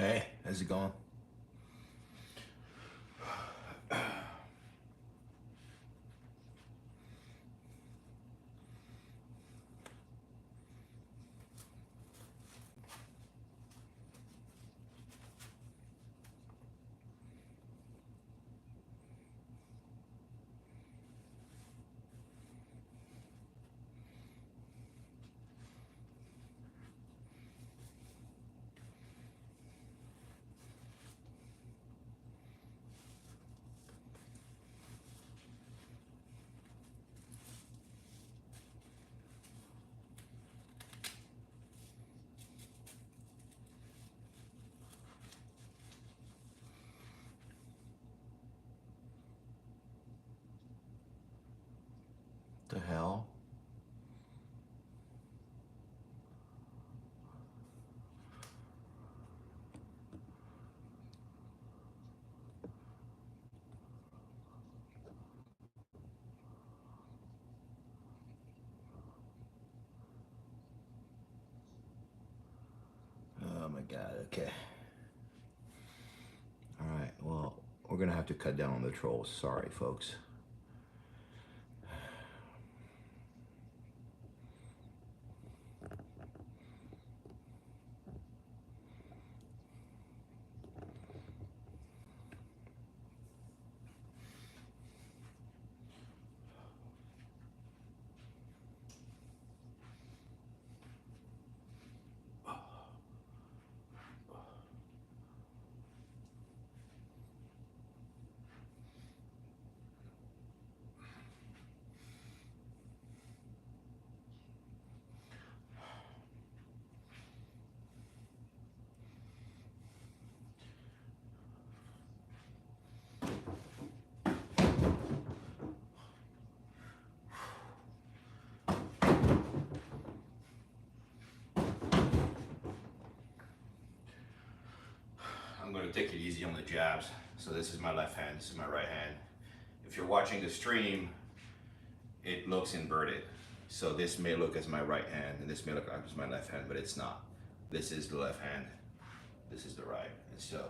Hey, how's it going? The hell? Oh my god, okay. Alright, well, we're gonna have to cut down on the trolls. Sorry, folks. I'm gonna take it easy on the jabs. So this is my left hand, this is my right hand. If you're watching the stream, it looks inverted. So this may look as my right hand, and this may look as my left hand, but it's not. This is the left hand, this is the right. And so,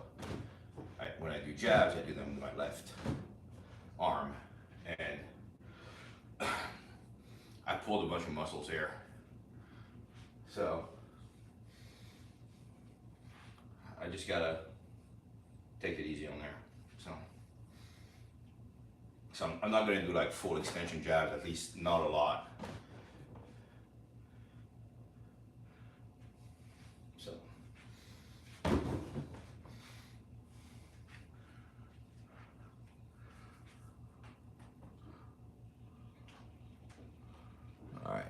when I do jabs, I do them with my left arm. And I pulled a bunch of muscles here. So, I just gotta take it easy on there. So I'm not gonna do like full extension jabs, at least not a lot. So. All right.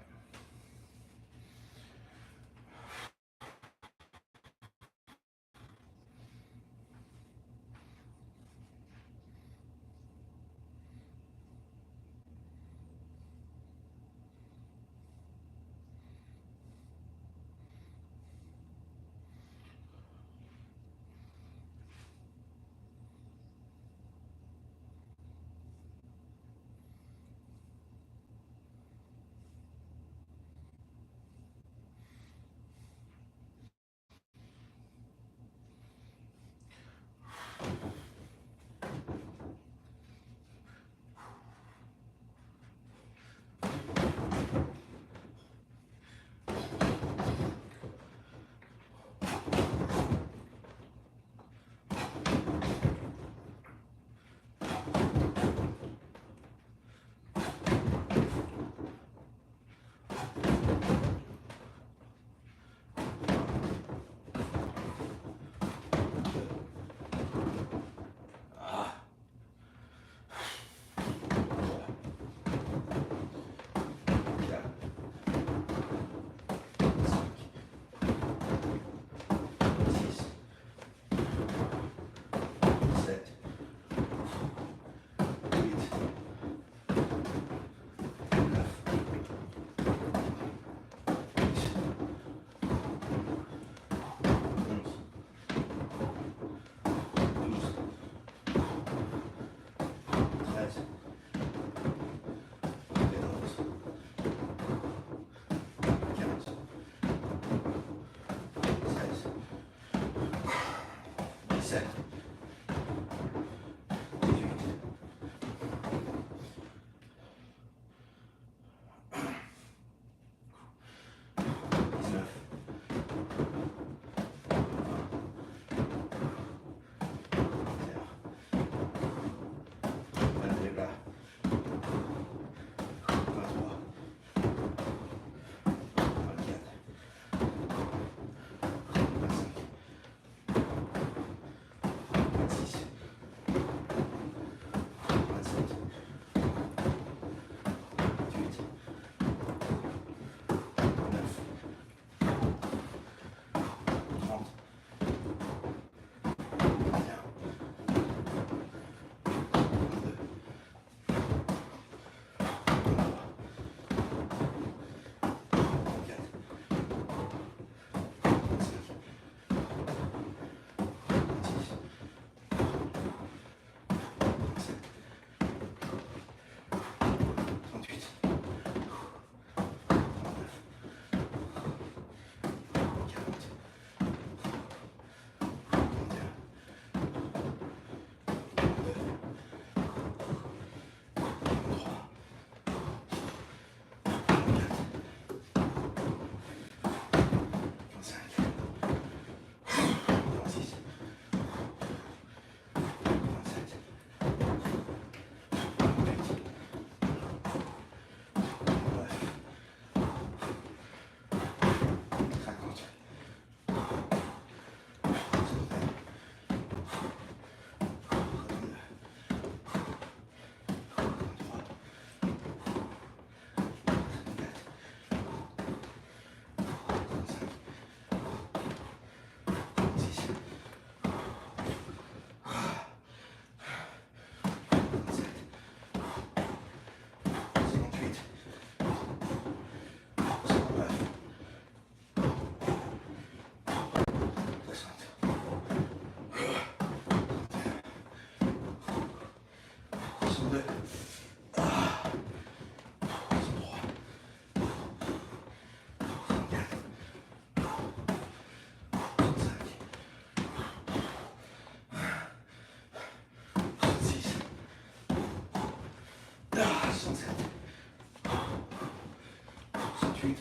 Straight.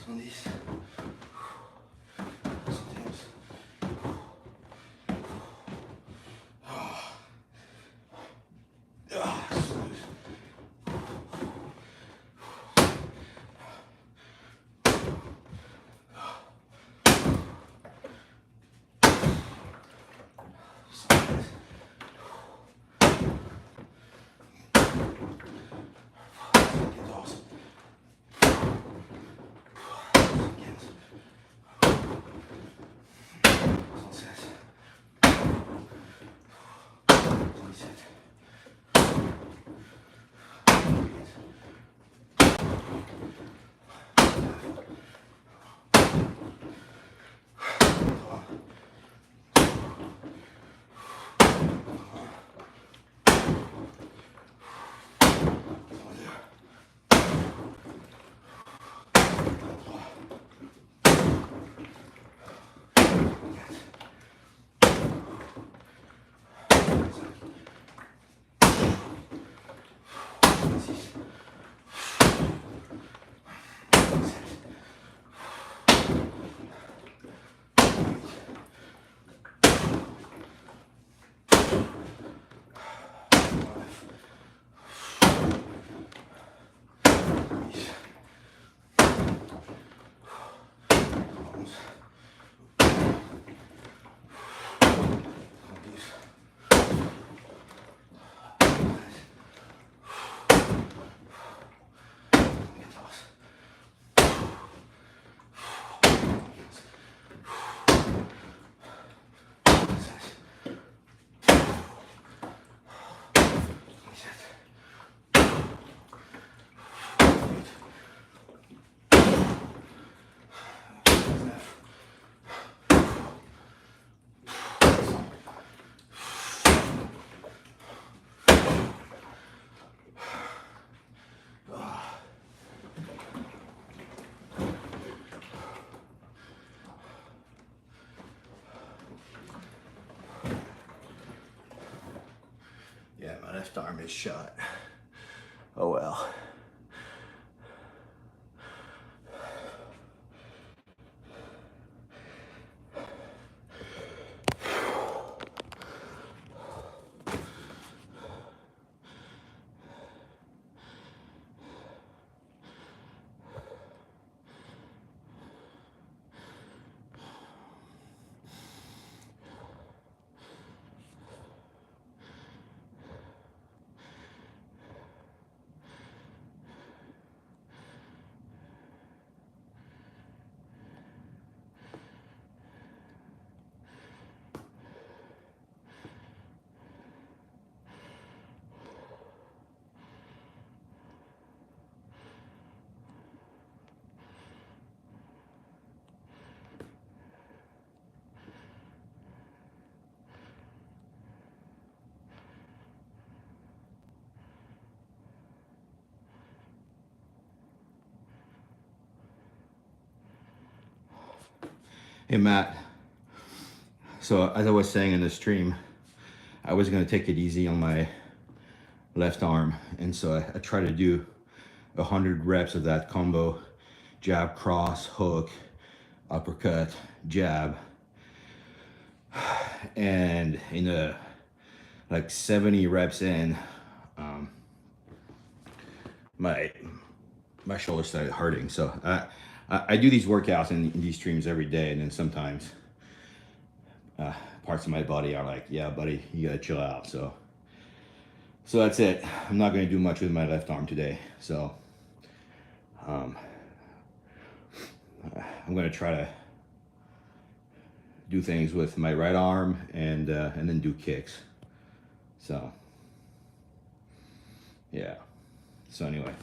Some of these. Sometimes. Smooth. Yeah, my left arm is shot. Oh well. Hey Matt, so as I was saying in the stream, I was gonna take it easy on my left arm, and so I try to do 100 reps of that combo: jab, cross, hook, uppercut, jab, and in a like 70 reps in, my shoulder started hurting. So I do these workouts in these streams every day, and then sometimes parts of my body are like, yeah, buddy, you gotta chill out. So that's it. I'm not gonna do much with my left arm today. So I'm gonna try to do things with my right arm and then do kicks. So yeah. So anyway.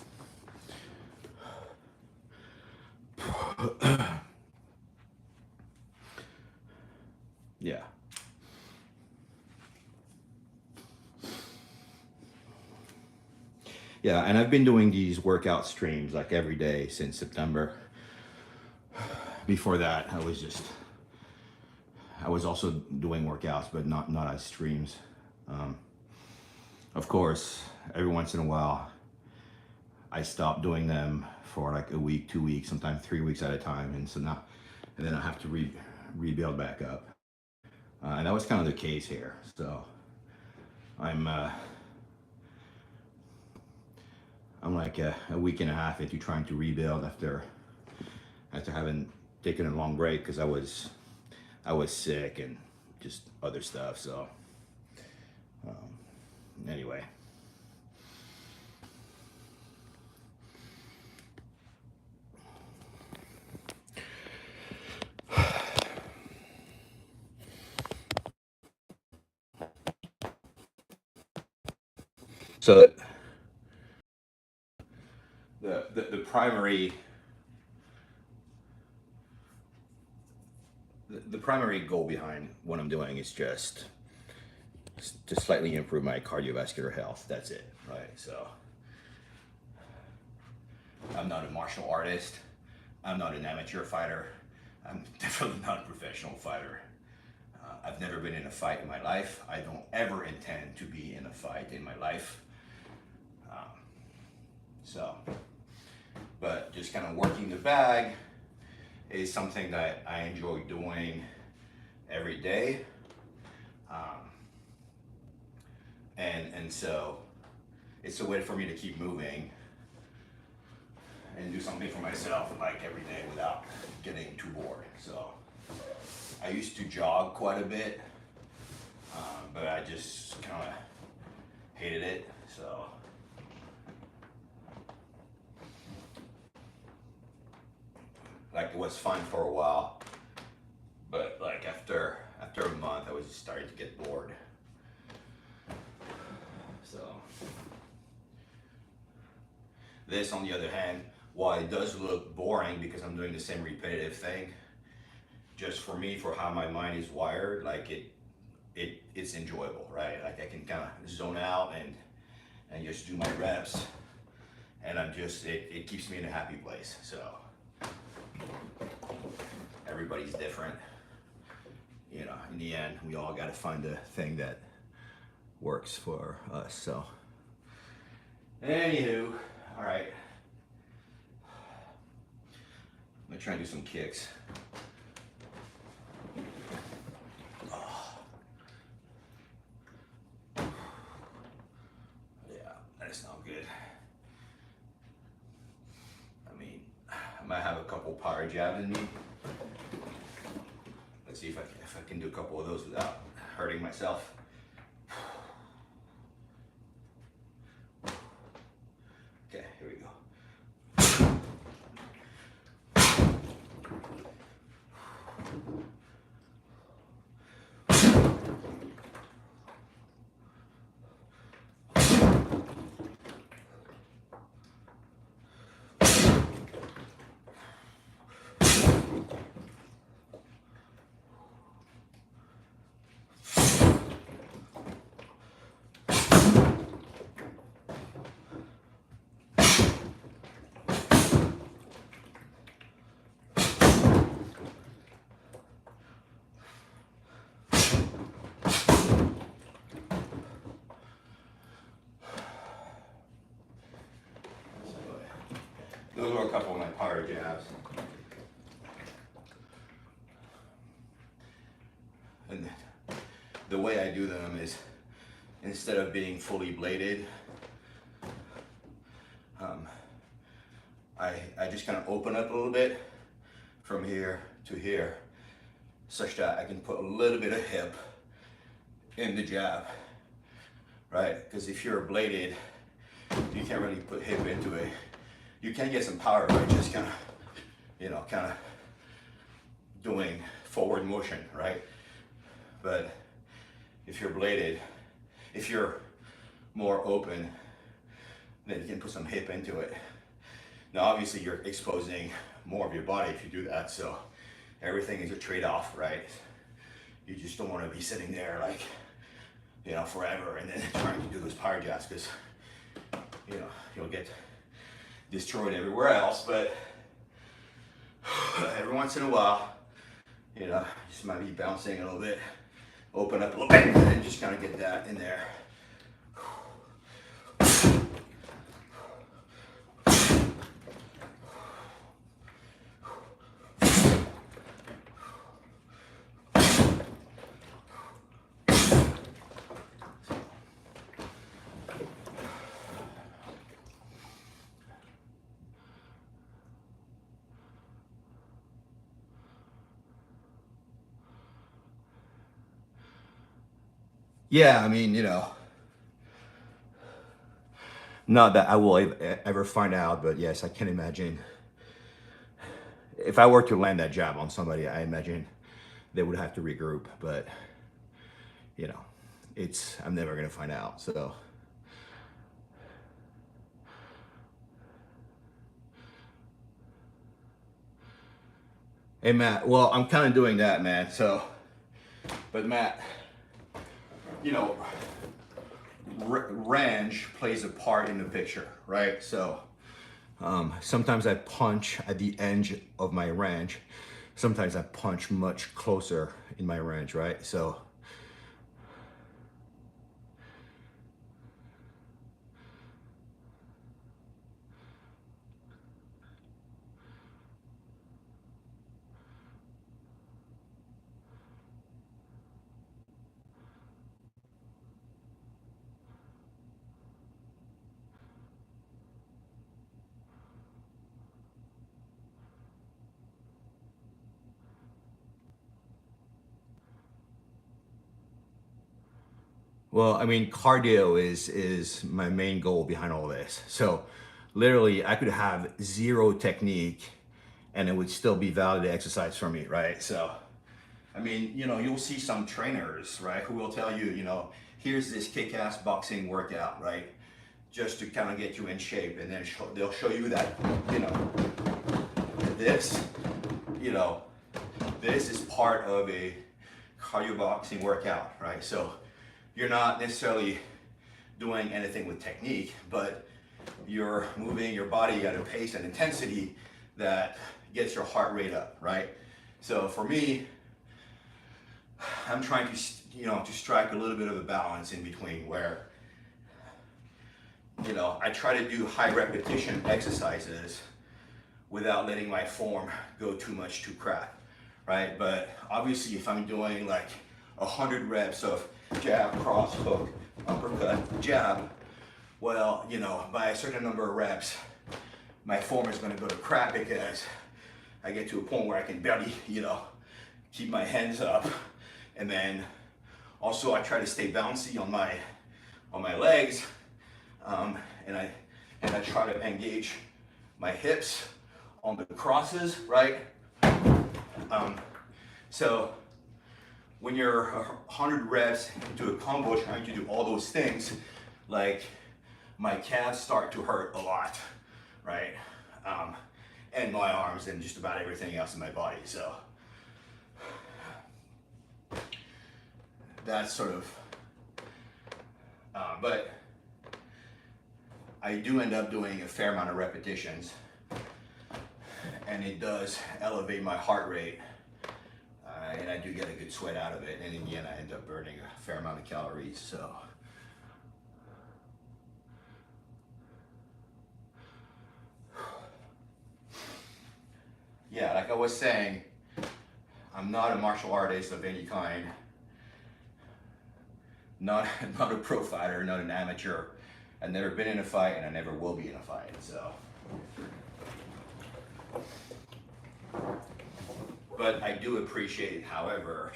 Yeah. Yeah, and I've been doing these workout streams like every day since September. Before that, I was also doing workouts, but not as streams. Of course, every once in a while, I stop doing them for like a week, 2 weeks, sometimes 3 weeks at a time, and so now, and then I have to rebuild back up. And that was kind of the case here. So I'm like a week and a half into trying to rebuild after having taken a long break because I was sick and just other stuff. So anyway. So the primary goal behind what I'm doing is just to slightly improve my cardiovascular health. That's it, right? So I'm not a martial artist. I'm not an amateur fighter. I'm definitely not a professional fighter. I've never been in a fight in my life. I don't ever intend to be in a fight in my life. But just kind of working the bag is something that I enjoy doing every day. And so it's a way for me to keep moving and do something for myself like every day without getting too bored. So I used to jog quite a bit, but I just kind of hated it. So like it was fun for a while, but like after a month, I was just starting to get bored. So this, on the other hand, while it does look boring because I'm doing the same repetitive thing, just for me, for how my mind is wired, like it's enjoyable, right? Like I can kind of zone out and just do my reps, and I'm just it keeps me in a happy place. So everybody's different, you know. In the end, we all got to find the thing that works for us. So anywho, all right, I'm gonna try and do some kicks. Yeah, that sounds good. I mean, I might have a couple power jabs in me. Let's see if I can do a couple of those without hurting myself. Okay, here we go. Those were a couple of my power jabs. And the way I do them is, instead of being fully bladed, I just kind of open up a little bit from here to here, such that I can put a little bit of hip in the jab, right? Because if you're bladed, you can't really put hip into it. You can get some power by just kind of, you know, kind of doing forward motion, right? But if you're bladed, if you're more open, then you can put some hip into it. Now, obviously, you're exposing more of your body if you do that, so everything is a trade-off, right? You just don't want to be sitting there like, you know, forever and then trying to do those power jabs, because, you know, you'll get destroyed everywhere else. But every once in a while, You know, just might be bouncing a little bit. Open up a little bit and just kind of get that in there. Yeah, I mean, you know, not that I will ever find out, but yes, I can imagine if I were to land that jab on somebody, I imagine they would have to regroup, but you know, I'm never gonna find out. So hey Matt, well, I'm kind of doing that, man. So, but Matt, you know, range plays a part in the picture, right? So sometimes I punch at the edge of my range. Sometimes I punch much closer in my range, right? So well, I mean, cardio is my main goal behind all this. So literally I could have zero technique and it would still be valid exercise for me, right? So I mean, you know, you'll see some trainers, right, who will tell you, you know, here's this kick-ass boxing workout, right, just to kind of get you in shape, and then they'll show you that, you know, this, you know, this is part of a cardio boxing workout, right? So you're not necessarily doing anything with technique, but you're moving your body at a pace and intensity that gets your heart rate up, right? So for me, I'm trying to, you know, to strike a little bit of a balance in between where, you know, I try to do high repetition exercises without letting my form go too much to crap, right? But obviously if I'm doing like 100 reps of jab, cross, hook, uppercut, jab, well, you know, by a certain number of reps, my form is going to go to crap because I get to a point where I can barely, you know, keep my hands up. And then also I try to stay bouncy on my legs, and I try to engage my hips on the crosses, right? So when you're 100 reps into a combo trying to do all those things, like my calves start to hurt a lot, right? And my arms and just about everything else in my body. So that's sort of, but I do end up doing a fair amount of repetitions, and it does elevate my heart rate, and I do get a good sweat out of it, and in the end I end up burning a fair amount of calories. So yeah, like I was saying, I'm not a martial artist of any kind. Not a pro fighter, not an amateur. I've never been in a fight, and I never will be in a fight. So, but I do appreciate, however,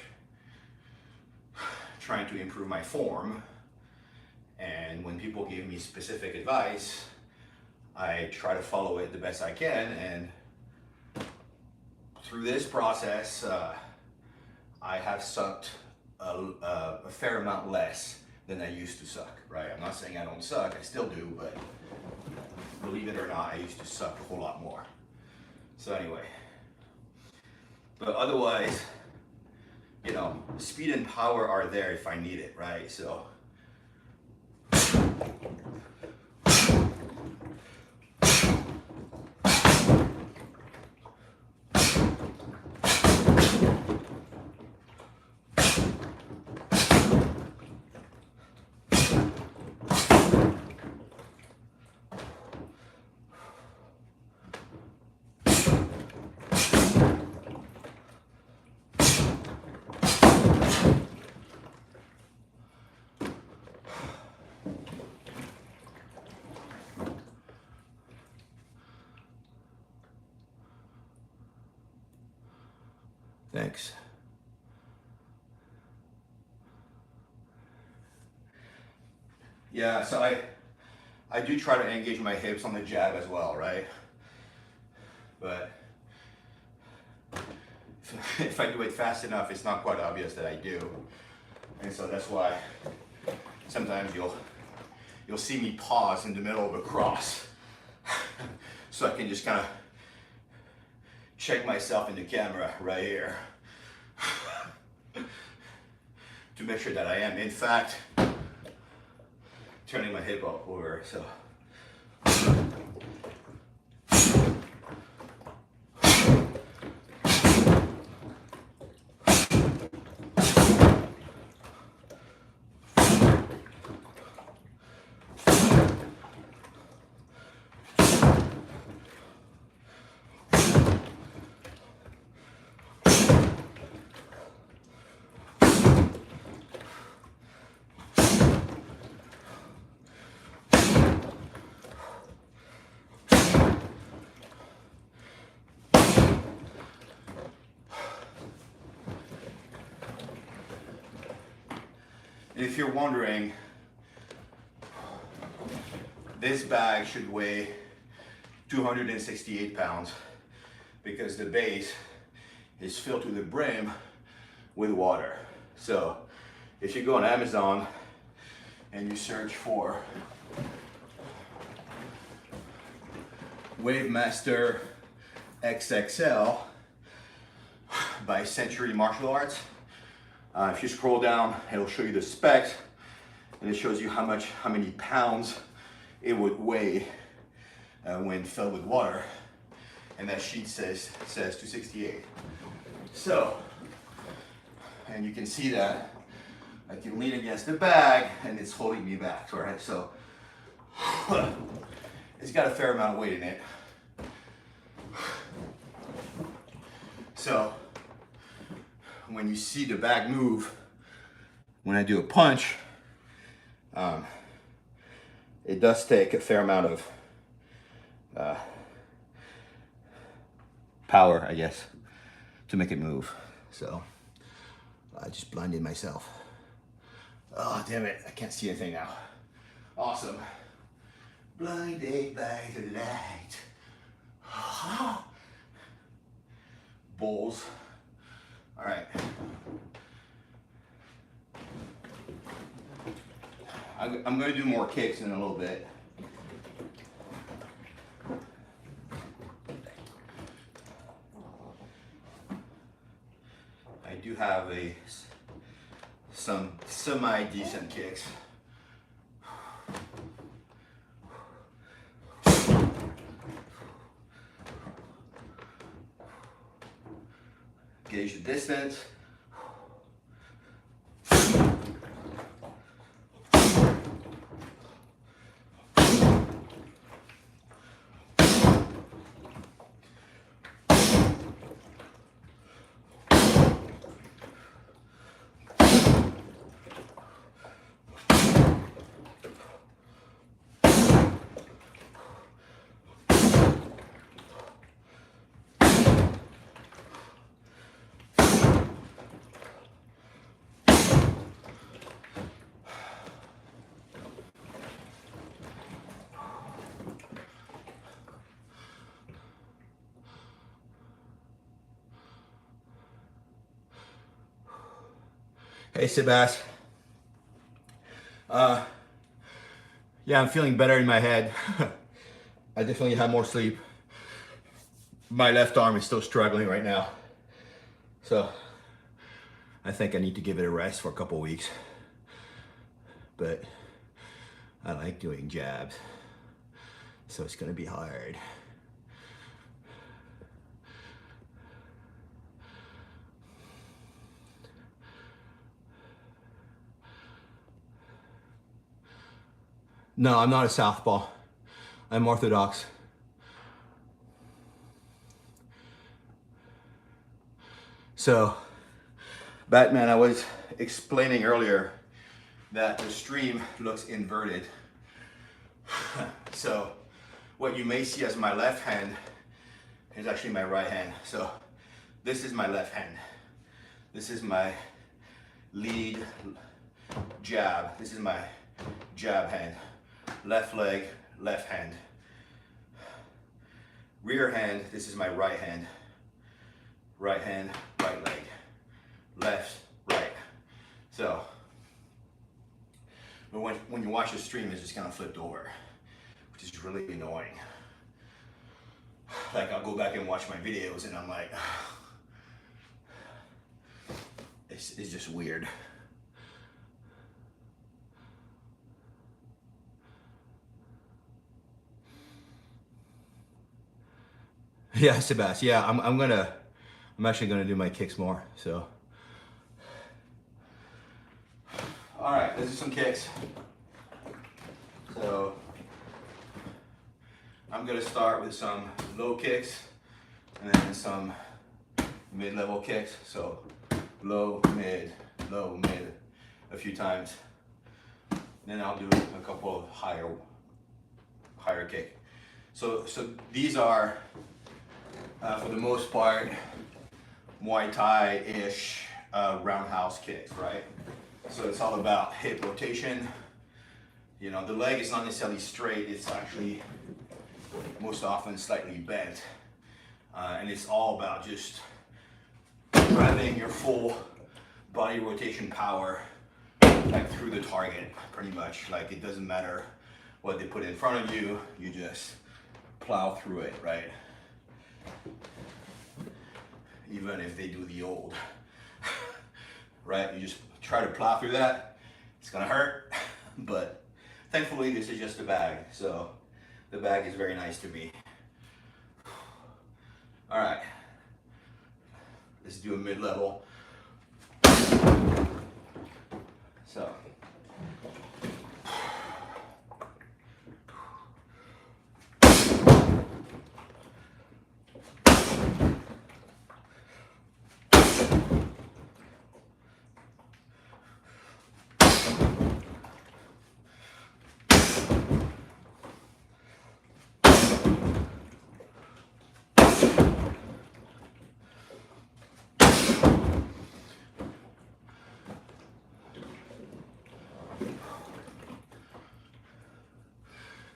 trying to improve my form. And when people give me specific advice, I try to follow it the best I can. And through this process, I have sucked a fair amount less than I used to suck, right? I'm not saying I don't suck, I still do, but believe it or not, I used to suck a whole lot more. So anyway, but otherwise, you know, speed and power are there if I need it, right? So Thanks. Yeah, so I do try to engage my hips on the jab as well, right? But if I do it fast enough, it's not quite obvious that I do. And so that's why sometimes you'll see me pause in the middle of a cross so I can just kind of check myself in the camera right here to make sure that I am in fact turning my hip up over. So if you're wondering, this bag should weigh 268 pounds because the base is filled to the brim with water. So if you go on Amazon and you search for Wavemaster XXL by Century Martial Arts, if you scroll down, it'll show you the specs, and it shows you how many pounds it would weigh when filled with water, and that sheet says 268. So, and you can see that I can lean against the bag, and it's holding me back. Right? So, it's got a fair amount of weight in it. So, when you see the bag move, when I do a punch, it does take a fair amount of power, I guess, to make it move. So I just blinded myself. Oh, damn it, I can't see anything now. Awesome. Blinded by the light. Bulls. All right. I'm going to do more kicks in a little bit. I do have some semi-decent kicks. Gauge the distance. Hey, Sebas. Yeah, I'm feeling better in my head. I definitely had more sleep. My left arm is still struggling right now. So I think I need to give it a rest for a couple weeks. But I like doing jabs, so it's gonna be hard. No, I'm not a southpaw. I'm orthodox. So, Batman, I was explaining earlier that the stream looks inverted. So, what you may see as my left hand is actually my right hand. So, this is my left hand. This is my lead jab. This is my jab hand. Left leg, left hand. Rear hand, this is my right hand. Right hand, right leg. Left, right. So, but when you watch the stream, it's just kind of flipped over, which is really annoying. Like, I'll go back and watch my videos and I'm like, it's just weird. Yeah, Sebastian. Yeah, I'm actually gonna do my kicks more. So, all right, let's do some kicks. So, I'm gonna start with some low kicks and then some mid-level kicks. So, low, mid, a few times. Then I'll do a couple of higher kick. So these are, for the most part, Muay Thai-ish roundhouse kicks, right? So it's all about hip rotation. You know, the leg is not necessarily straight, it's actually most often slightly bent. And it's all about just driving your full body rotation power like through the target, pretty much. Like, it doesn't matter what they put in front of you, you just plow through it, right? Even if they do the old, right? You just try to plow through that. It's gonna hurt, but thankfully this is just a bag, so the bag is very nice to me. All right, let's do a mid-level. So.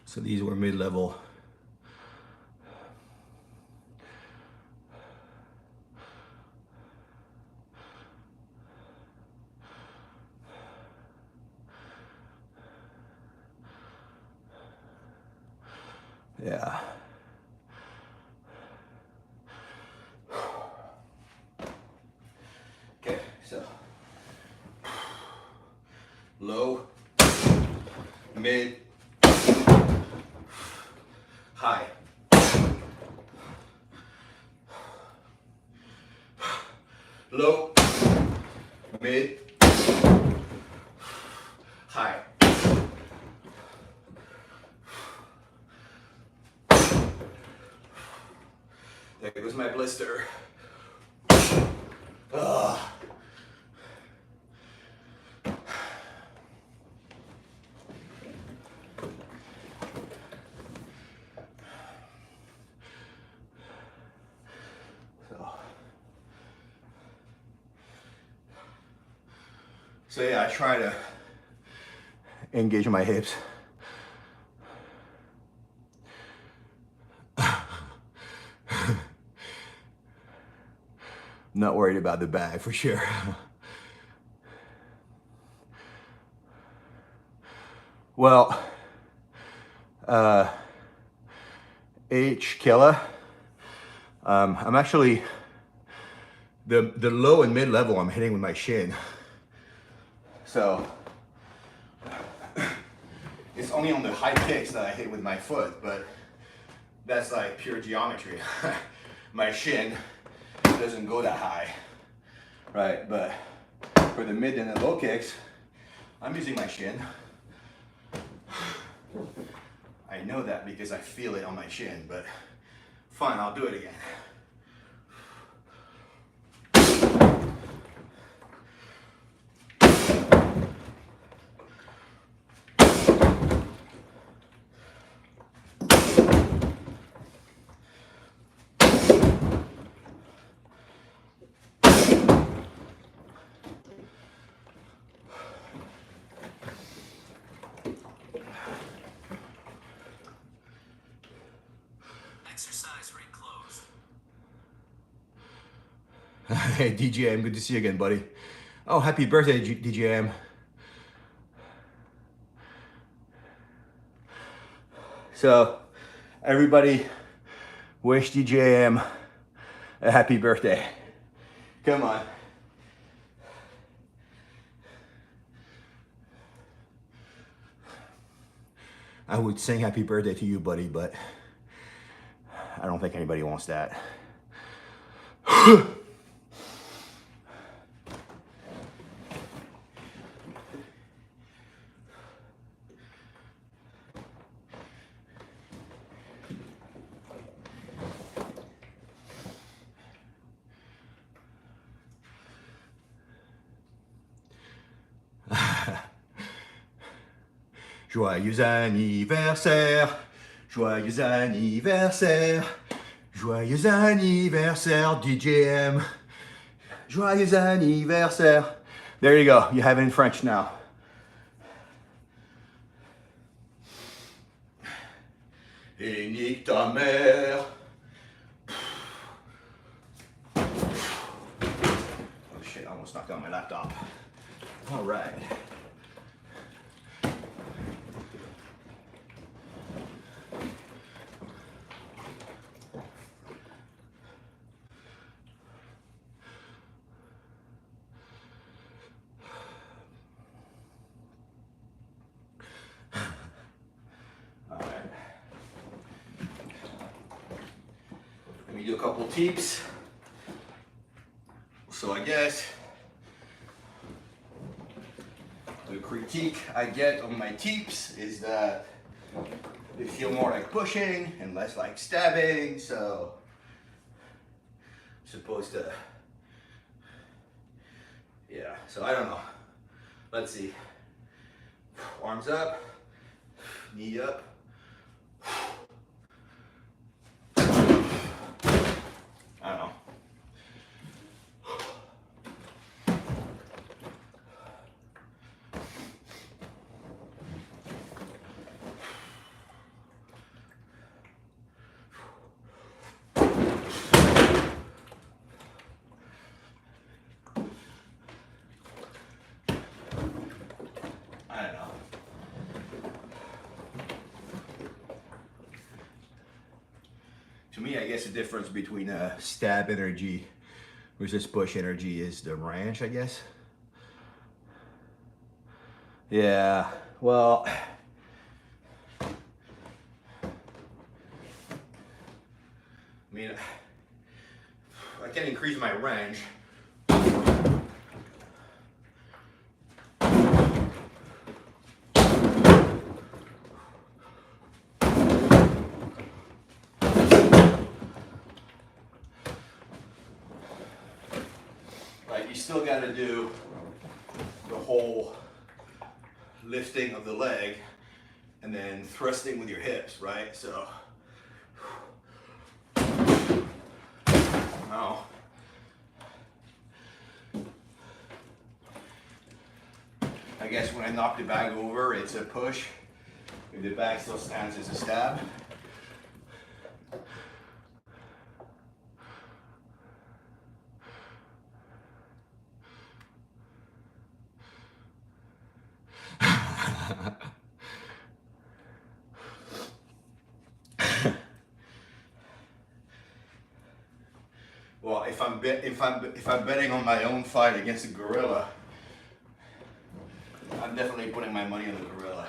So these were mid-level. Yeah. Okay, so low, mid, high. Low, mid, high. There goes my blister. Ugh. So yeah, I try to engage my hips. Not worried about the bag for sure. Well, H killer. I'm actually the low and mid level I'm hitting with my shin. So it's only on the high kicks that I hit with my foot, but that's like pure geometry. My shin doesn't go that high, right? But for the mid and the low kicks, I'm using my shin. I know that because I feel it on my shin, but fine, I'll do it again. Hey, DJM, good to see you again, buddy. Oh, happy birthday, DJM. So, everybody wish DJM a happy birthday. Come on. I would sing happy birthday to you, buddy, but I don't think anybody wants that. Joyeux anniversaire, joyeux anniversaire, joyeux anniversaire, DJM. Joyeux anniversaire. There you go. You have it in French now. Et nique ta mère. Oh shit, I almost knocked out my laptop. All right. Let me do a couple teeps. So I guess the critique I get on my teeps is that they feel more like pushing and less like stabbing, so I'm supposed to, yeah, so I don't know. Let's see. Arms up, knee up. I don't know. I don't know. To me, I guess the difference between stab energy versus push energy is the range, I guess. Yeah, well, I mean, I can increase my range. Like, you still got to do the whole lifting of the leg and then thrusting with your hips, right? So, now, I guess when I knock the bag over, it's a push. If the bag still stands, it's a stab. Well, if I'm betting on my own fight against a gorilla, I'm definitely putting my money on the gorilla.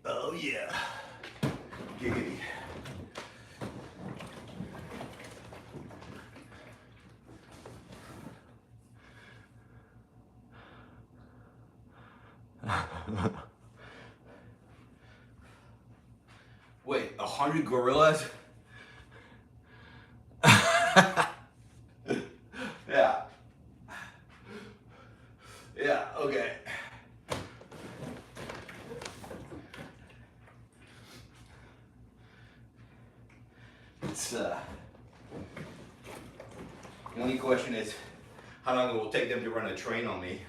Oh yeah, giggity. Wait, 100 gorillas? Yeah. Yeah, okay. It's only question is how long it will take them to run a train on me.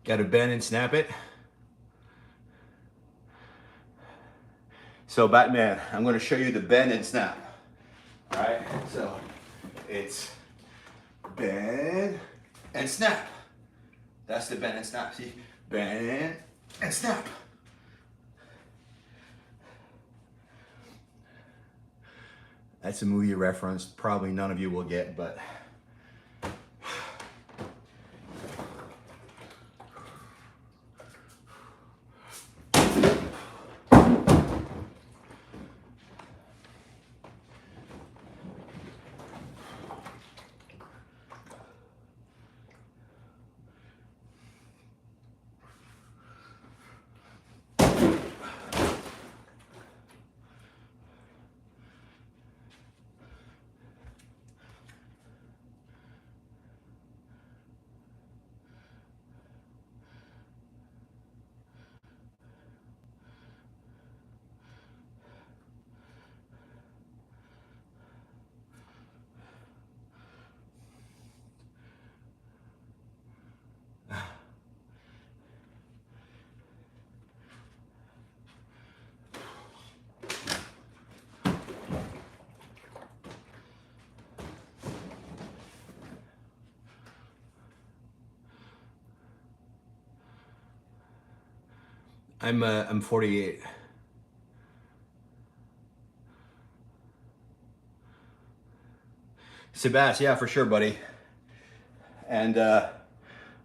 Got to bend and snap it. So Batman, I'm going to show you the bend and snap. All right, so it's bend and snap. That's the bend and snap. See, bend and snap. That's a movie reference probably none of you will get, but I'm 48. Sebas, yeah, for sure, buddy. And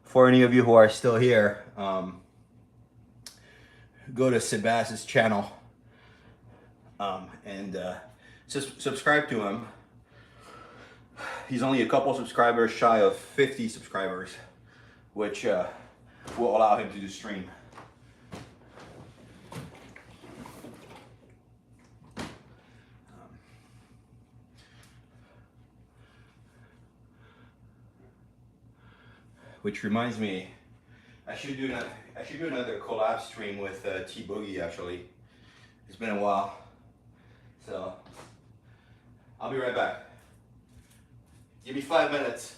for any of you who are still here, go to Sebas's channel and subscribe to him. He's only a couple subscribers shy of 50 subscribers, which will allow him to do stream. Which reminds me, I should do another collab stream with T Boogie. Actually, it's been a while, so I'll be right back. Give me 5 minutes.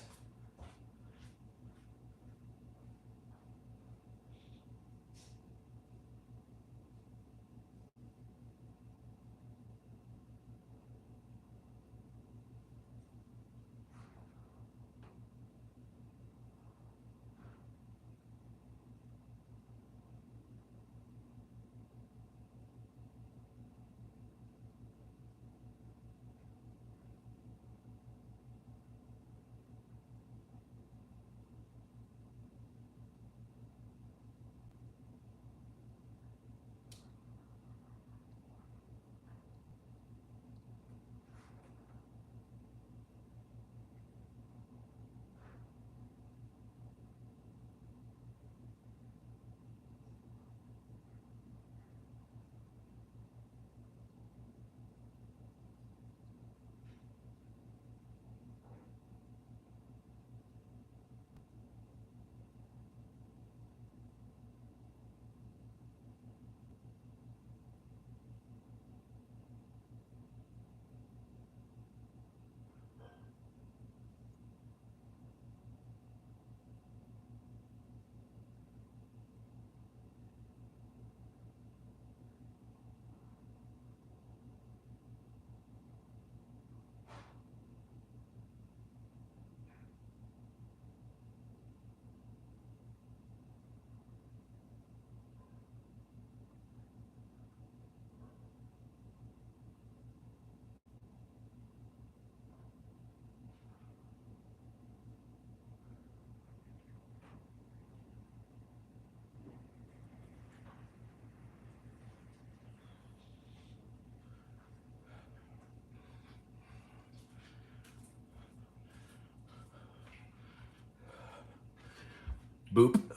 Boop.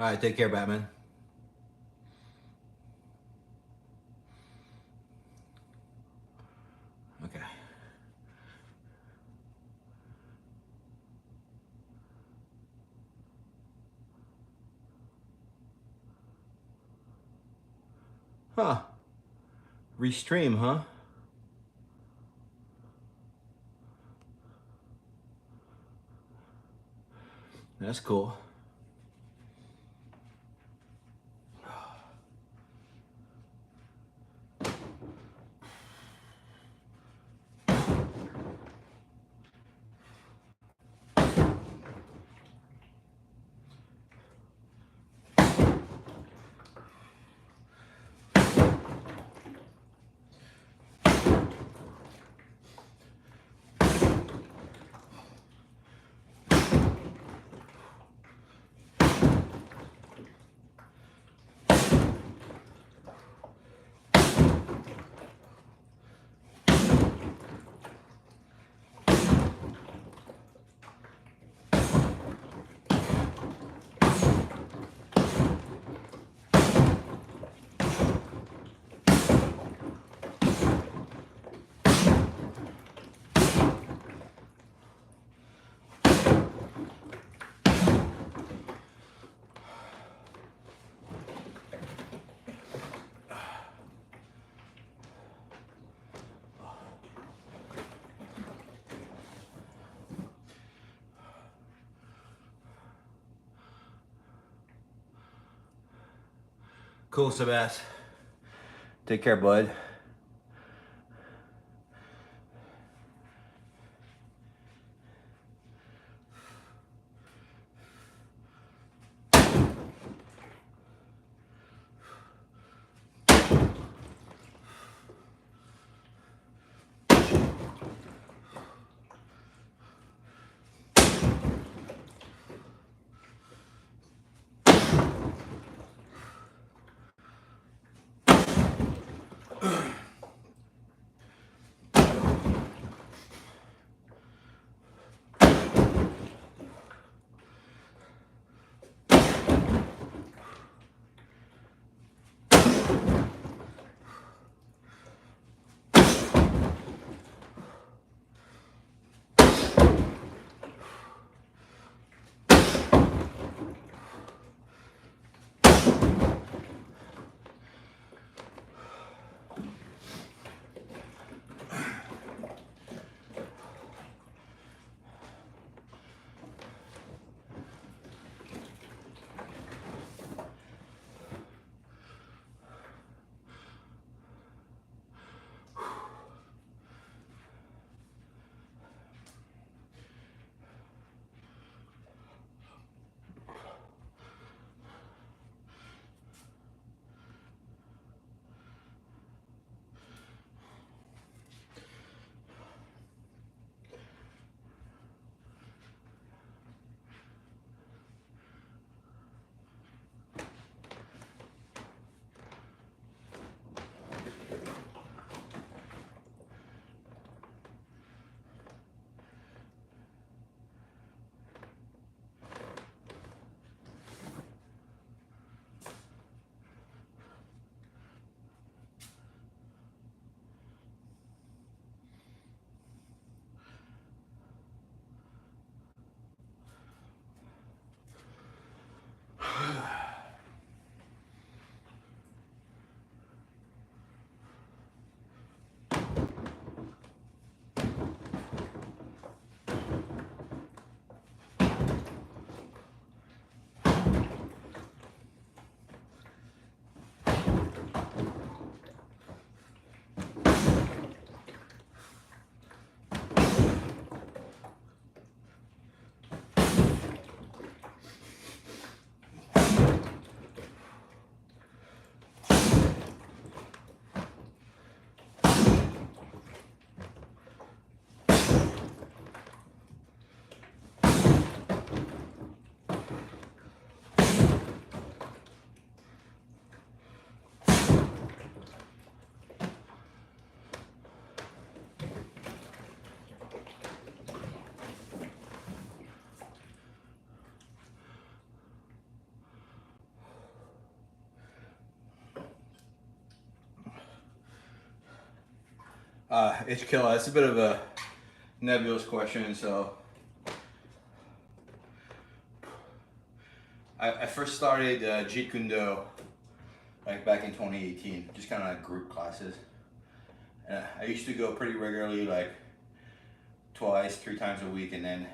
All right, take care, Batman. Okay. Huh. Restream, huh? That's cool. Cool, Sebas. Take care, bud. It's killer. It's a bit of a nebulous question, so I first started Jeet Kune Do like back in 2018, just kind of like group classes. I used to go pretty regularly, like twice, 3 times a week, and then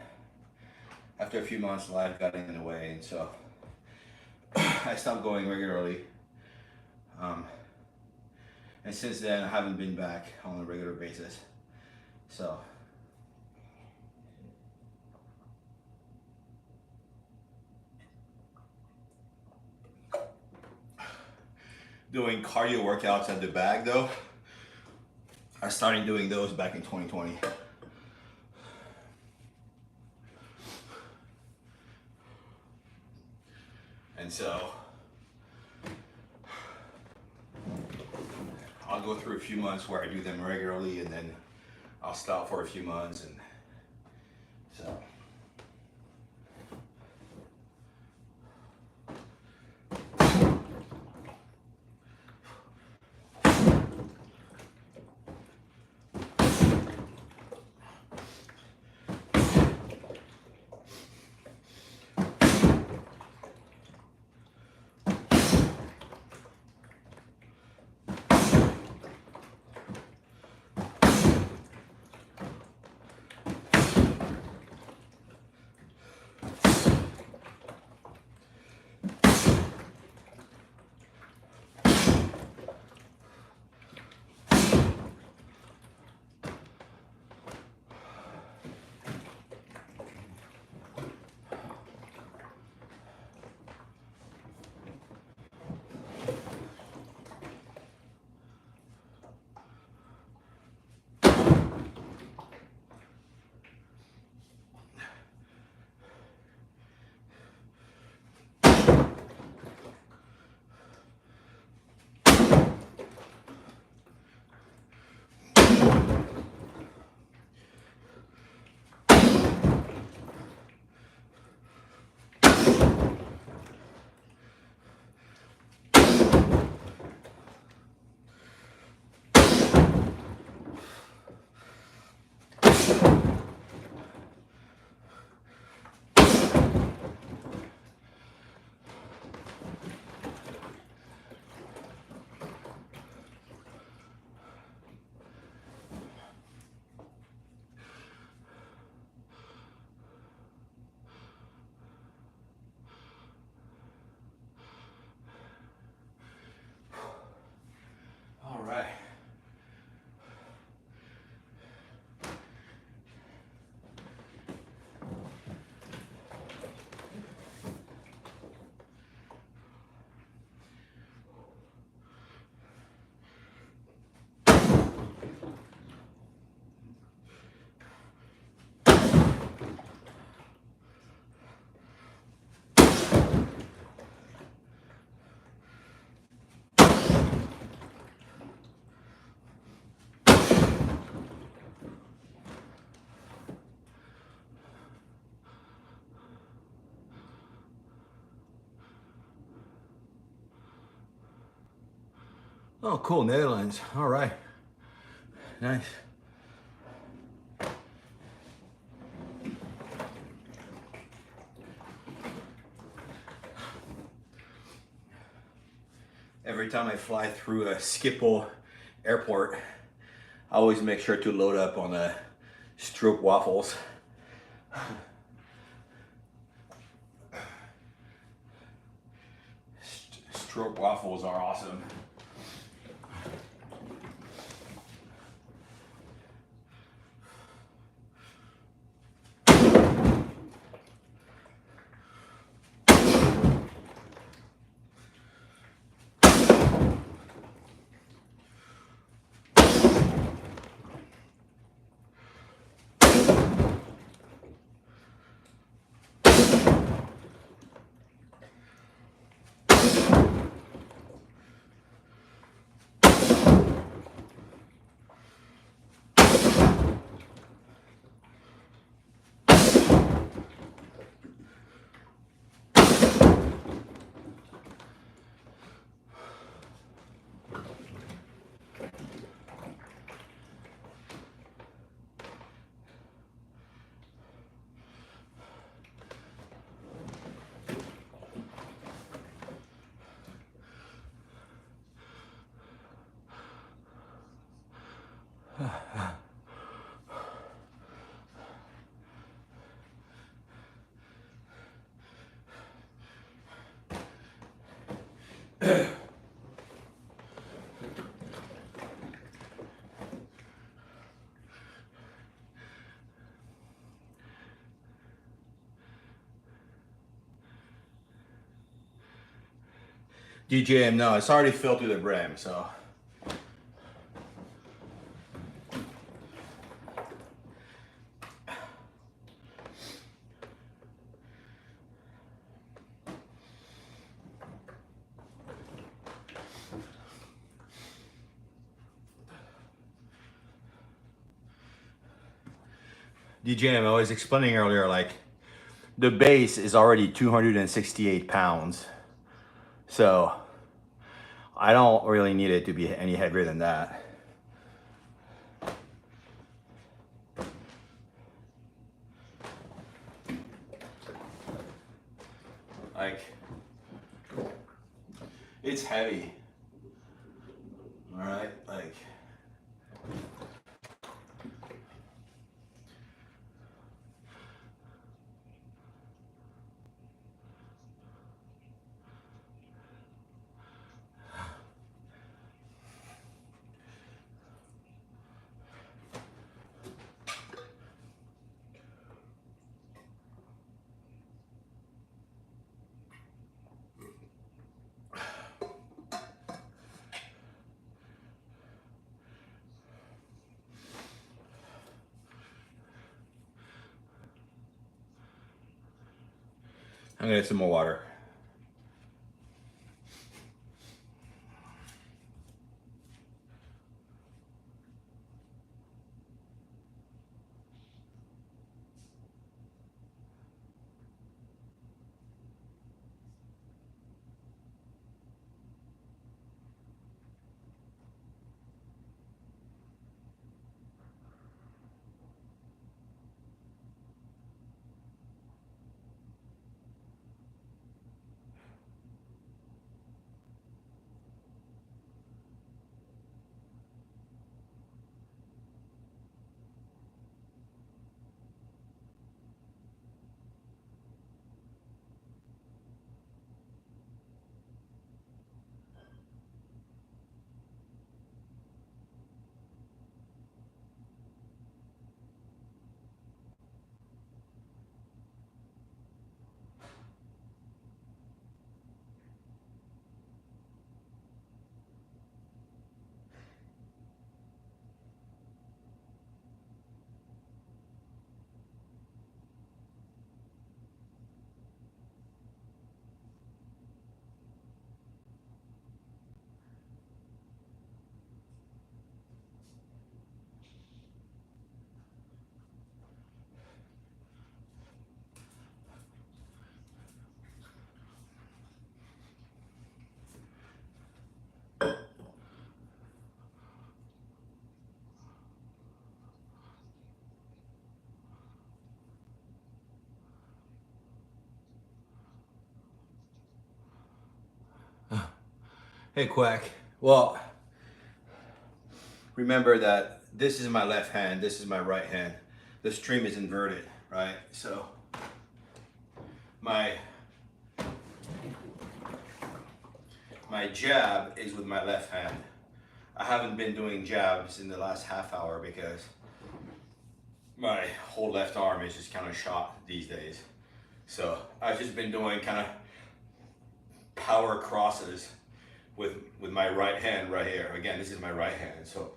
after a few months, life got in the way, and so I stopped going regularly. And since then, I haven't been back on a regular basis. So doing cardio workouts at the bag though, I started doing those back in 2020. And so I'll go through a few months where I do them regularly, and then I'll stop for a few months, and so. All right. Oh, cool, Netherlands. All right. Nice. Every time I fly through a Schiphol airport, I always make sure to load up on the stroop waffles. Stroop waffles are awesome. DJM, no, it's already filled through the brim, so. DJM, I was explaining earlier, like, the base is already 268 pounds. So I don't really need it to be any heavier than that. Like, it's heavy. All right, like. I'm gonna get some more water. Hey, Quack. Well, remember that this is my left hand, this is my right hand. The stream is inverted, right? So my jab is with my left hand. I haven't been doing jabs in the last half hour because my whole left arm is just kind of shot these days. So I've just been doing kind of power crosses with my right hand right here. Again, this is my right hand. So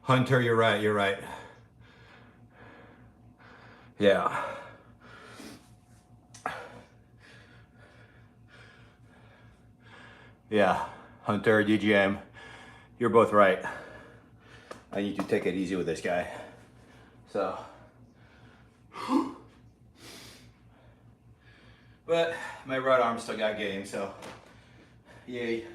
Hunter, you're right, you're right. Yeah. Yeah, Hunter, DGM, you're both right. I need to take it easy with this guy. So, but my right arm still got game, so yay.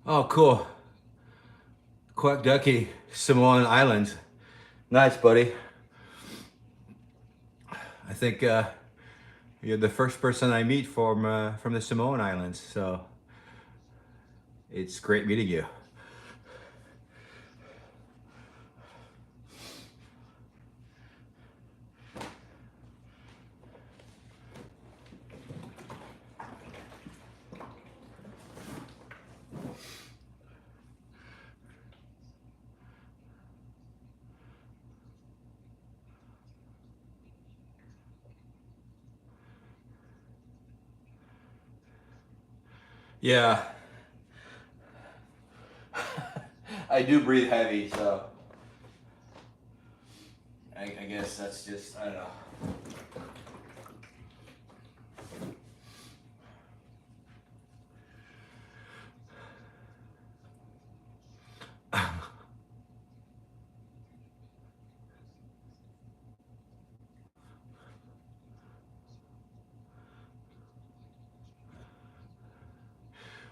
Oh, cool. Quack Ducky, Samoan Islands. Nice, buddy. I think you're the first person I meet from the Samoan Islands, so it's great meeting you. Yeah. I do breathe heavy, so I guess that's just, I don't know.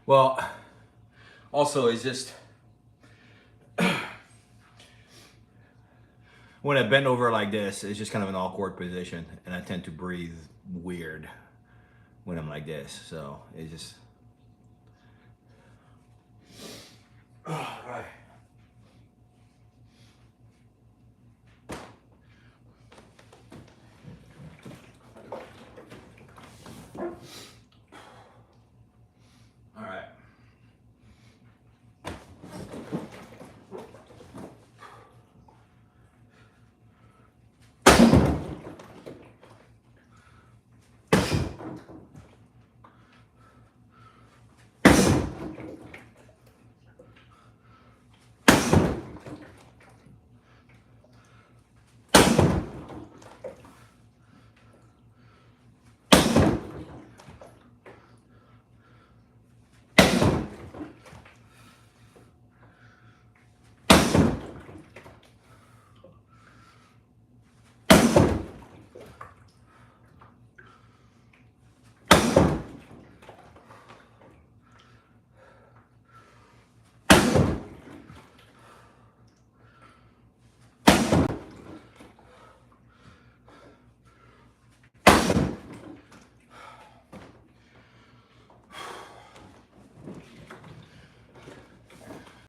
Well, also it's just, when I bend over like this, it's just kind of an awkward position, and I tend to breathe weird when I'm like this, so it's just... Oh, right. All right.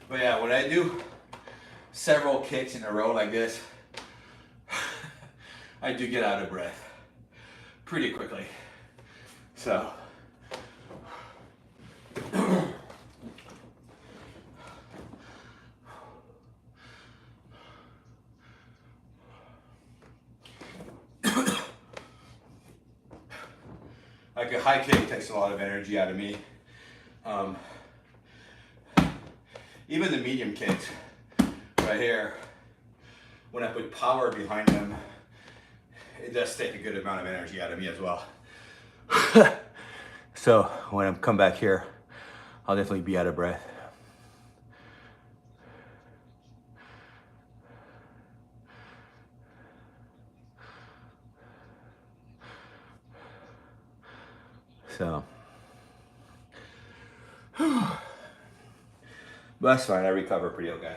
But yeah, when I do several kicks in a row like this, I do get out of breath pretty quickly. So like a high kick takes a lot of energy out of me. Even the medium kicks right here, when I put power behind them, it does take a good amount of energy out of me as well. So when I come back here, I'll definitely be out of breath. So, but that's fine, I recover pretty okay.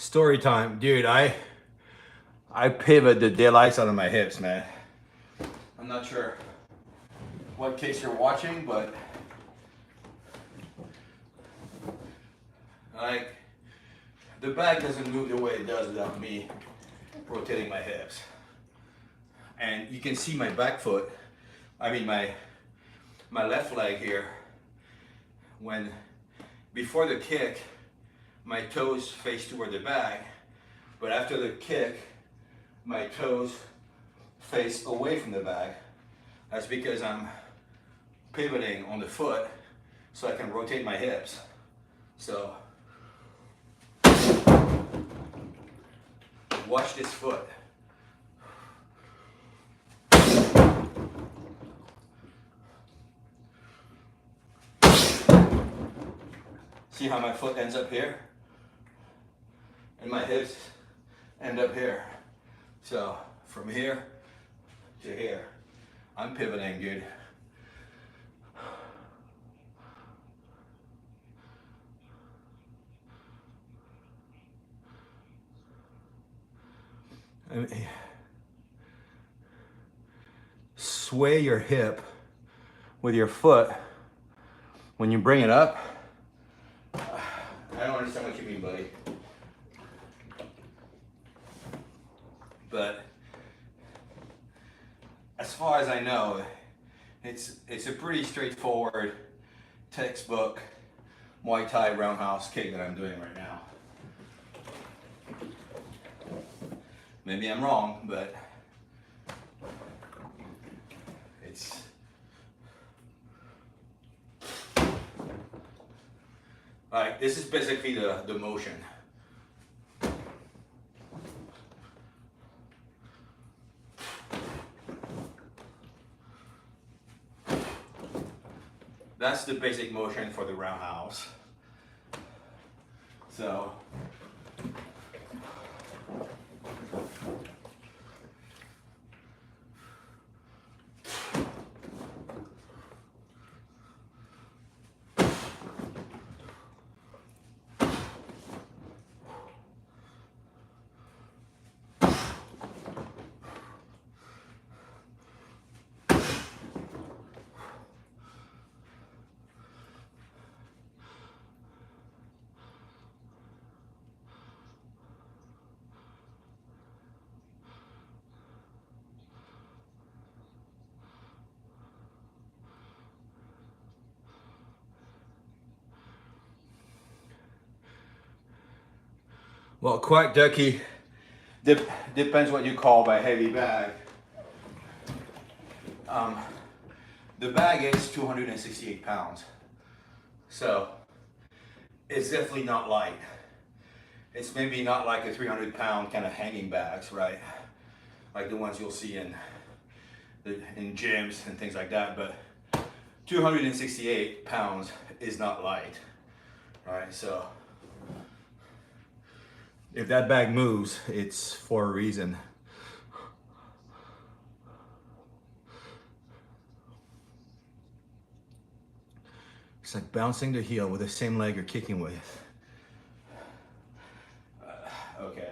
Story time, dude. I pivot the daylights out of my hips, man. I'm not sure what case you're watching, but like the bag doesn't move the way it does without me rotating my hips. And you can see my back foot, I mean my left leg here, when before the kick, my toes face toward the bag, but after the kick, my toes face away from the bag. That's because I'm pivoting on the foot so I can rotate my hips. So watch this foot. See how my foot ends up here? And my hips end up here. So from here to here, I'm pivoting, dude. I mean, sway your hip with your foot when you bring it up. I don't understand what you mean, buddy. But as far as I know, it's a pretty straightforward textbook Muay Thai roundhouse kick that I'm doing right now. Maybe I'm wrong, but it's like this is basically the motion. That's the basic motion for the roundhouse. So well, quack ducky depends what you call by heavy bag. The bag is 268 pounds, so it's definitely not light. It's maybe not like a 300-pound kind of hanging bags, right? Like the ones you'll see in gyms and things like that. But 268 pounds is not light, right? So if that bag moves, it's for a reason. It's like bouncing the heel with the same leg you're kicking with. Okay.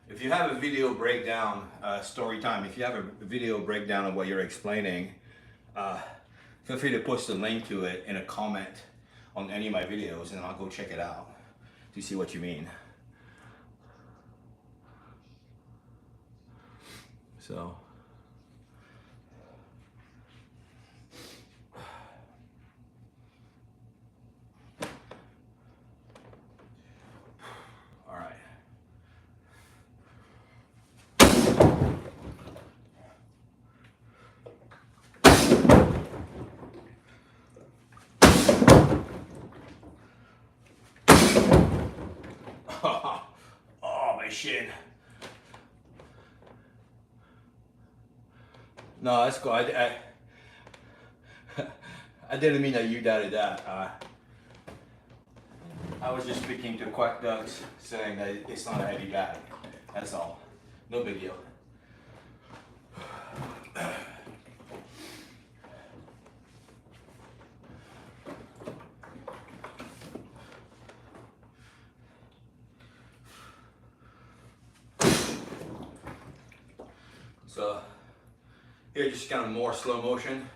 If you have a video breakdown, story time, if you have a video breakdown of what you're explaining, feel free to post a link to it in a comment on any of my videos and I'll go check it out to see what you mean. So all right. Oh, my shin. No, that's cool. I didn't mean that you doubted that. I was just speaking to Quack Ducks, saying that it's not a heavy bag. That's all. No big deal. So here, just kind of more slow motion.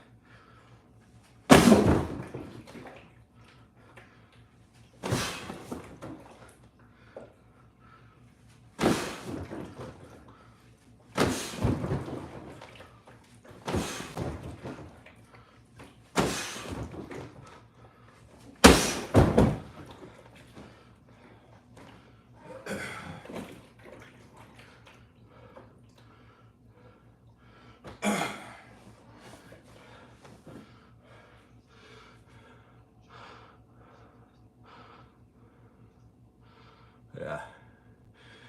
Yeah.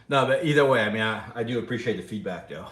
No, but either way, I mean, I do appreciate the feedback though.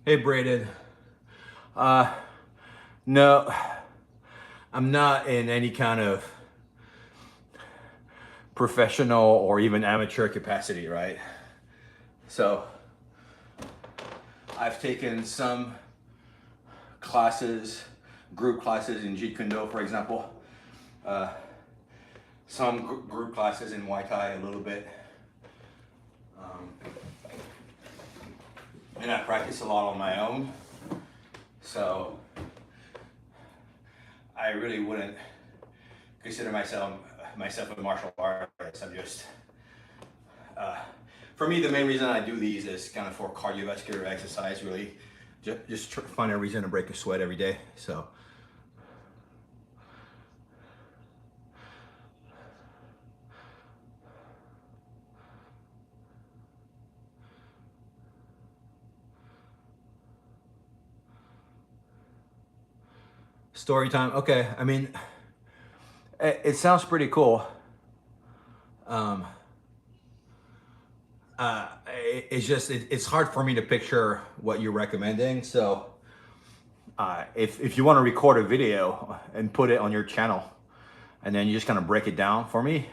Hey, Braden. No, I'm not in any kind of professional or even amateur capacity, right? So I've taken some classes, group classes in Jeet Kune Do, for example. Some group classes in Muay Thai a little bit. And I practice a lot on my own. So I really wouldn't consider myself a martial artist. I'm just, for me, the main reason I do these is kind of for cardiovascular exercise, really. Just find a reason to break a sweat every day, so. Story time, okay. I mean, it sounds pretty cool. It's hard for me to picture what you're recommending. So if you want to record a video and put it on your channel, and then you just kind of break it down for me,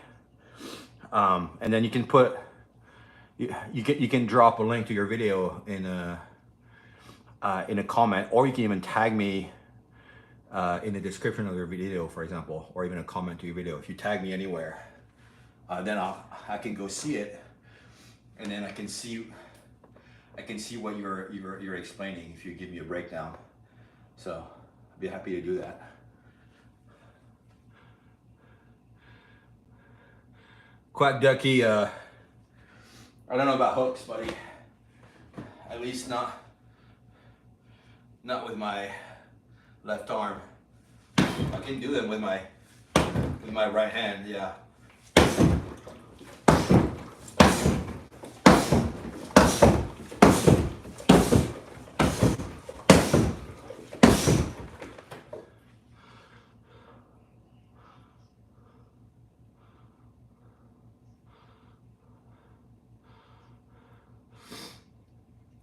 and then you can put you can drop a link to your video in a comment, or you can even tag me in the description of your video, for example, or even a comment to your video. If you tag me anywhere, then I can go see it, and then I can see what you're explaining if you give me a breakdown. So I'd be happy to do that. Quack Ducky, I don't know about hooks, buddy. At least not with my left arm. I can do them with my right hand, yeah.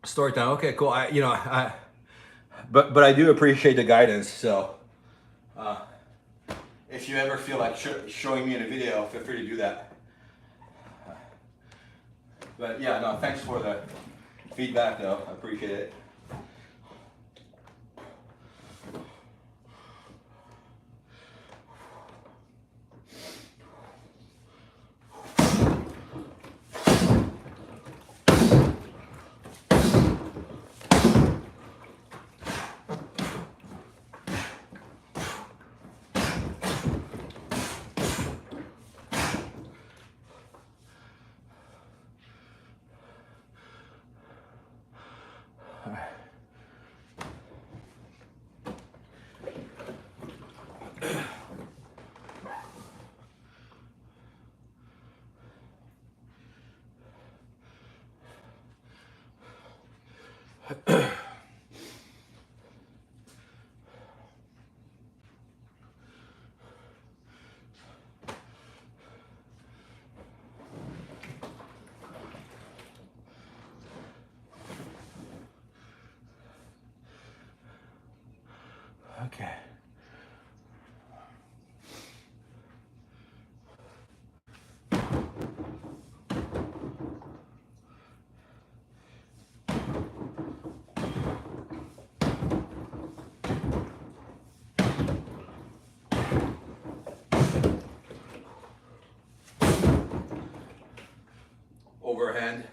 Story time. Okay, cool. But I do appreciate the guidance. So, if you ever feel like showing me in a video, feel free to do that. But yeah, no, thanks for the feedback, though. I appreciate it. Okay. Overhand.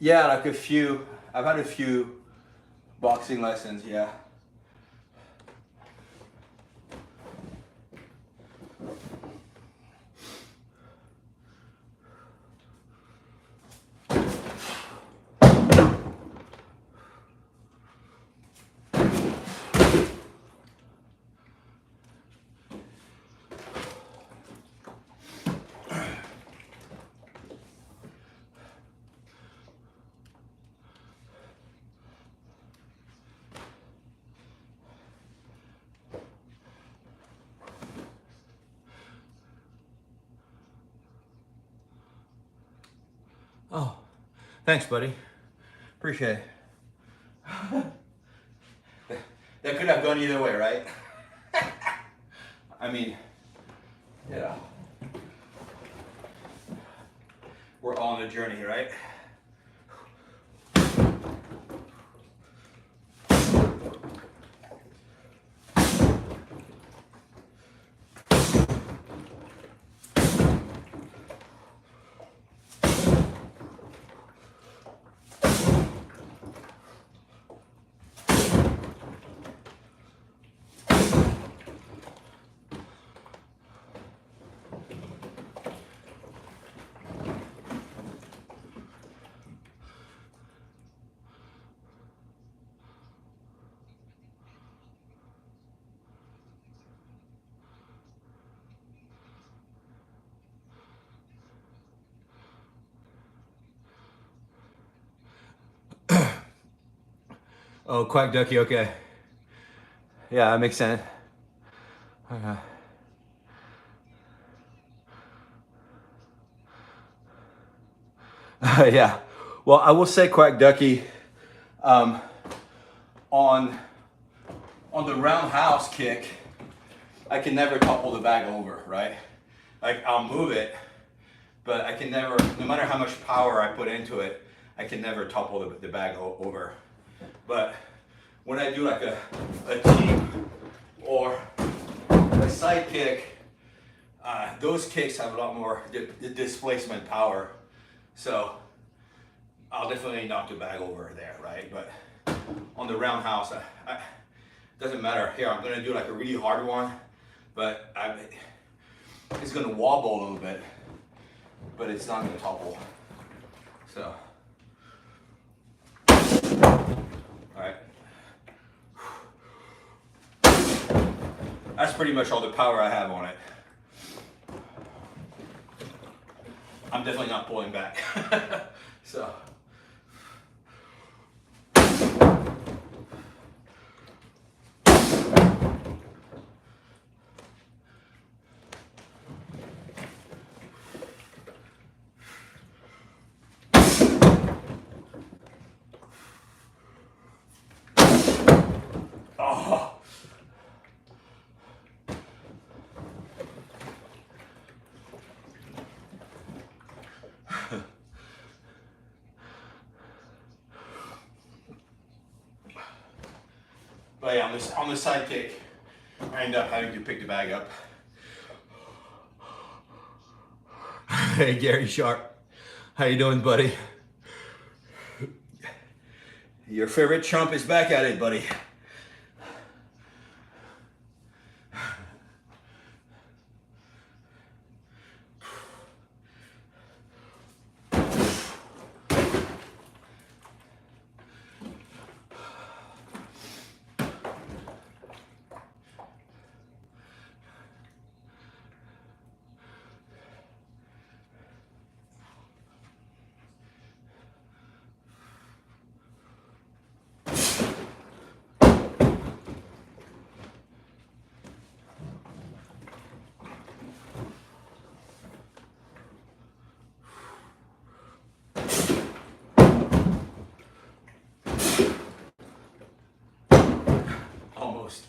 Yeah, like a few. I've had a few boxing lessons, yeah. Oh, thanks, buddy. Appreciate it. That could have gone either way, right? I mean, yeah. We're all on a journey, right? Oh, quack ducky, okay. Yeah, that makes sense. Okay. Yeah. Well, I will say quack ducky, um, on the roundhouse kick, I can never topple the bag over, right? Like I'll move it, but I can never, no matter how much power I put into it, I can never topple the bag over. But when I do like a teep or a side kick, those kicks have a lot more displacement power. So I'll definitely knock the bag over there, right? But on the roundhouse, Doesn't matter. Here, I'm gonna do like a really hard one, but it's gonna wobble a little bit, but it's not gonna topple. So, all right. That's pretty much all the power I have on it. I'm definitely not pulling back. So. Oh. But yeah, on the side kick, I end up having to pick the bag up. Hey Gary Sharp, how you doing, buddy? Your favorite chump is back at it, buddy. Almost.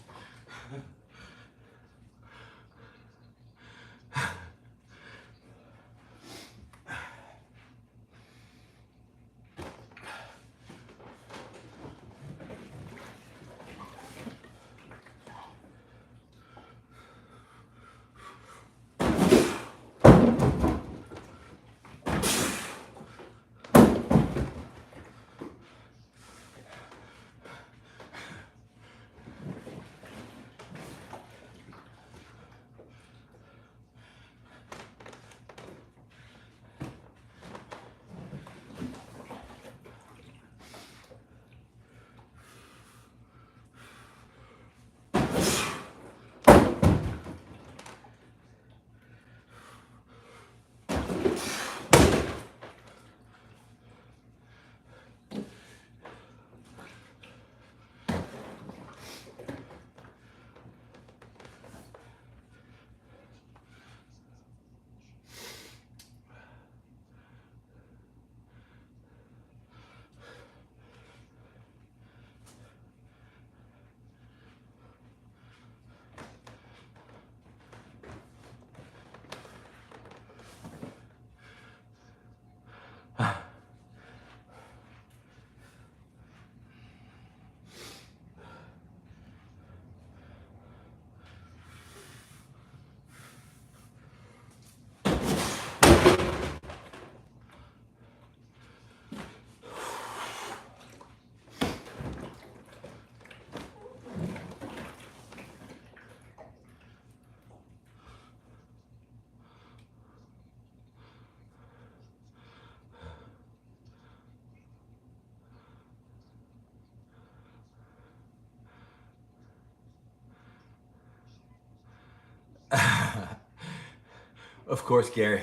Of course, Gary.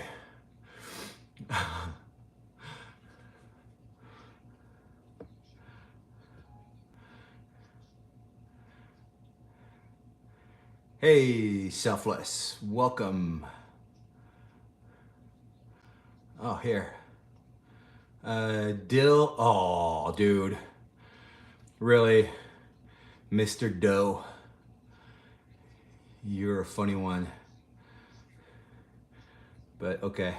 Hey, Selfless, welcome. Oh, here. Dill, oh, dude. Really, Mr. Doe. You're a funny one. But okay.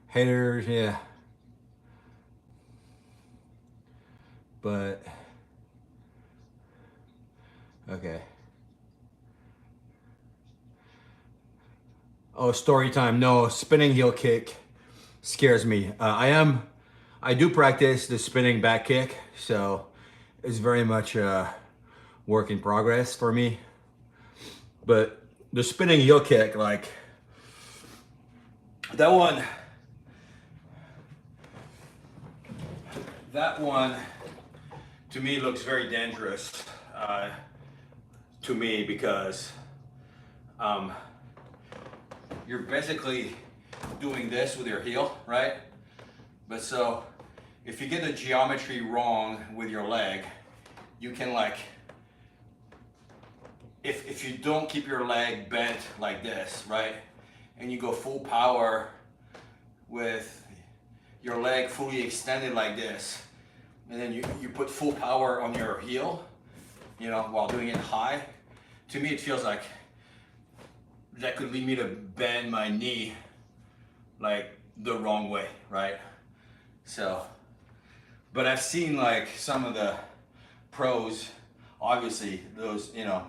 Haters, yeah. But, okay. Oh, story time. No, spinning heel kick scares me. I do practice the spinning back kick, so it's very much work in progress for me. But the spinning heel kick, like that one to me looks very dangerous to me because you're basically doing this with your heel, right? But so if you get the geometry wrong with your leg, you can like, if you don't keep your leg bent like this, right? And you go full power with your leg fully extended like this, and then you put full power on your heel, you know, while doing it high, to me it feels like that could lead me to bend my knee like the wrong way, right? So, but I've seen like some of the pros, obviously those, you know,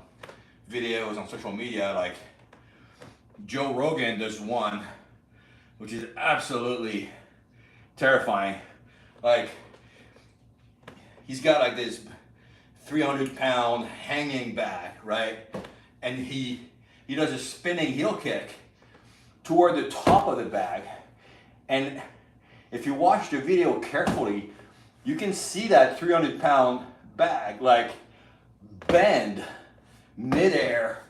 videos on social media, like Joe Rogan does one, which is absolutely terrifying. Like, he's got like this 300-pound hanging bag, right? And he does a spinning heel kick toward the top of the bag. And if you watch the video carefully, you can see that 300-pound bag like bend midair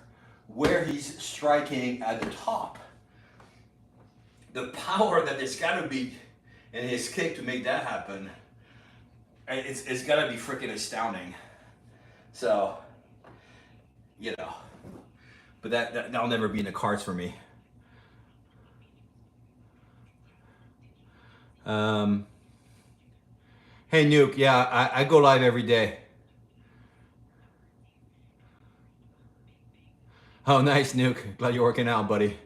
where he's striking at the top. The power that there's got to be in his kick to make that happen, it's got to be freaking astounding. So, you know, but that'll never be in the cards for me. Hey Nuke, yeah, I go live every day. Oh, nice, Nuke. Glad you're working out, buddy.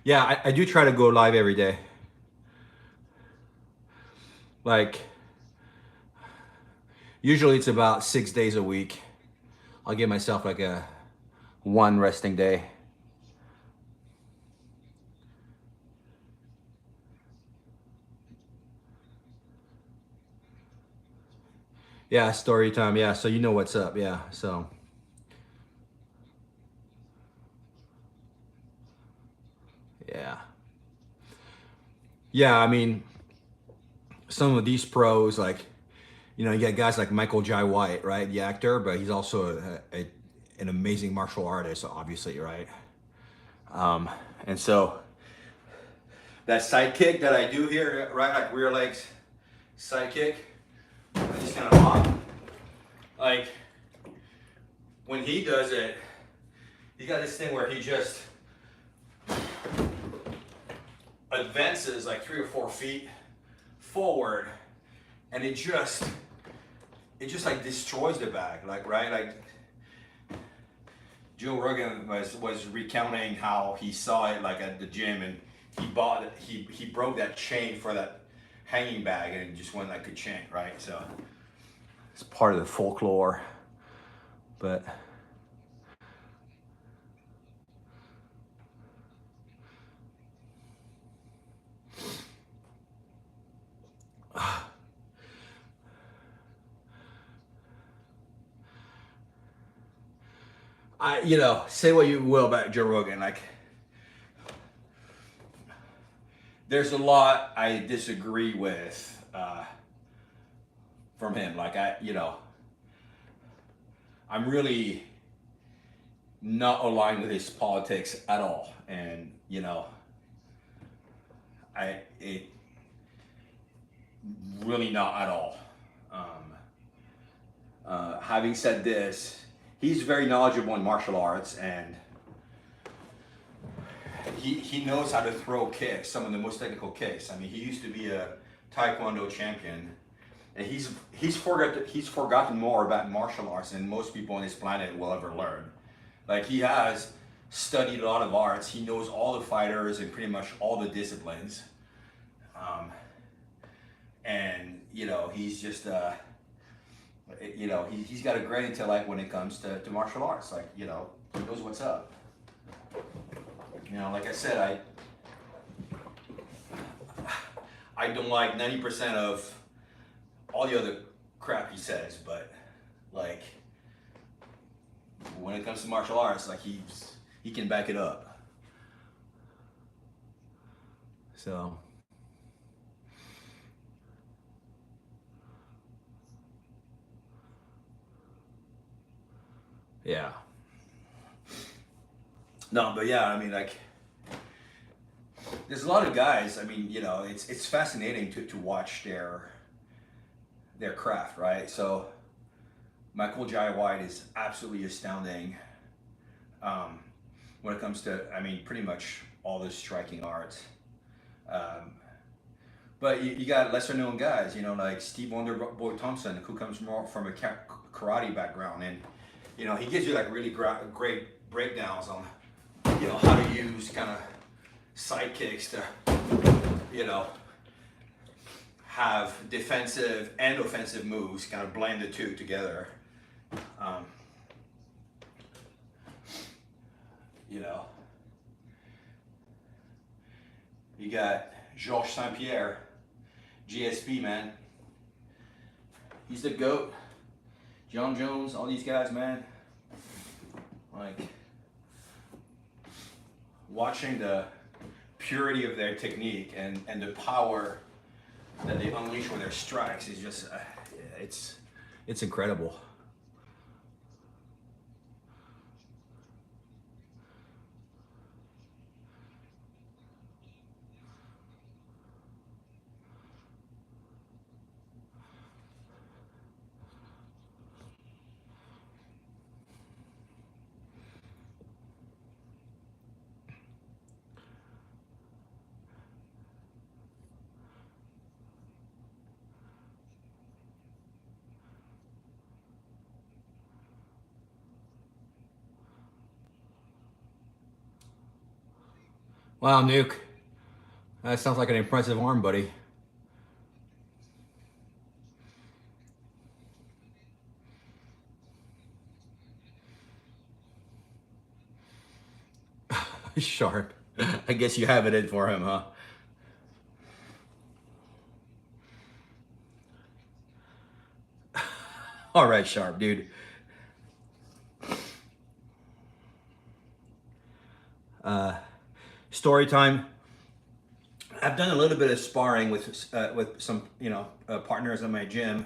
Yeah, I do try to go live every day. Like, usually it's about 6 days a week. I'll give myself like a one resting day. Yeah, story time. Yeah, so you know what's up. Yeah, so. Yeah. Yeah, I mean, some of these pros, like, you know, you got guys like Michael Jai White, right? The actor, but he's also an amazing martial artist, obviously, right? And so that side kick that I do here, right, like rear legs side kick, I just kind of pop. Like, when he does it, he got this thing where he just advances like 3 or 4 feet forward, and it just like destroys the bag, like, right? Like Joe Rogan was recounting how he saw it like at the gym, and he broke that chain for that hanging bag, and it just went like a chain, right? So it's part of the folklore, but you know, say what you will about Joe Rogan, like, there's a lot I disagree with from him. Like, you know, I'm really not aligned with his politics at all, and you know, it really not at all. Having said this, he's very knowledgeable in martial arts, and he knows how to throw kicks, some of the most technical kicks. I mean, he used to be a Taekwondo champion, and he's forgotten more about martial arts than most people on this planet will ever learn. Like, he has studied a lot of arts. He knows all the fighters and pretty much all the disciplines. And you know, he's just you know, he's got a great intellect when it comes to martial arts. Like, you know, he knows what's up. You know, like I said, I don't like 90% of all the other crap he says, but like, when it comes to martial arts, like he can back it up. So. Yeah. No, but yeah, I mean, like, there's a lot of guys. I mean, you know, it's fascinating to watch their craft, right? So, Michael Jai White is absolutely astounding when it comes to, I mean, pretty much all the striking arts. Um, but you got lesser known guys, you know, like Steve Wonderboy Thompson, who comes more from a karate background, and you know, he gives you like really great breakdowns on, you know, how to use kind of side kicks to, you know, have defensive and offensive moves, kind of blend the two together. You know, you got Georges St. Pierre, GSP, man. He's the GOAT. John Jones, all these guys, man. Like, watching the purity of their technique and the power that they unleash with their strikes is just, it's incredible. Wow, Nuke. That sounds like an impressive arm, buddy. Sharp. I guess you have it in for him, huh? All right, Sharp, dude. Story time. I've done a little bit of sparring with some, you know, partners at my gym.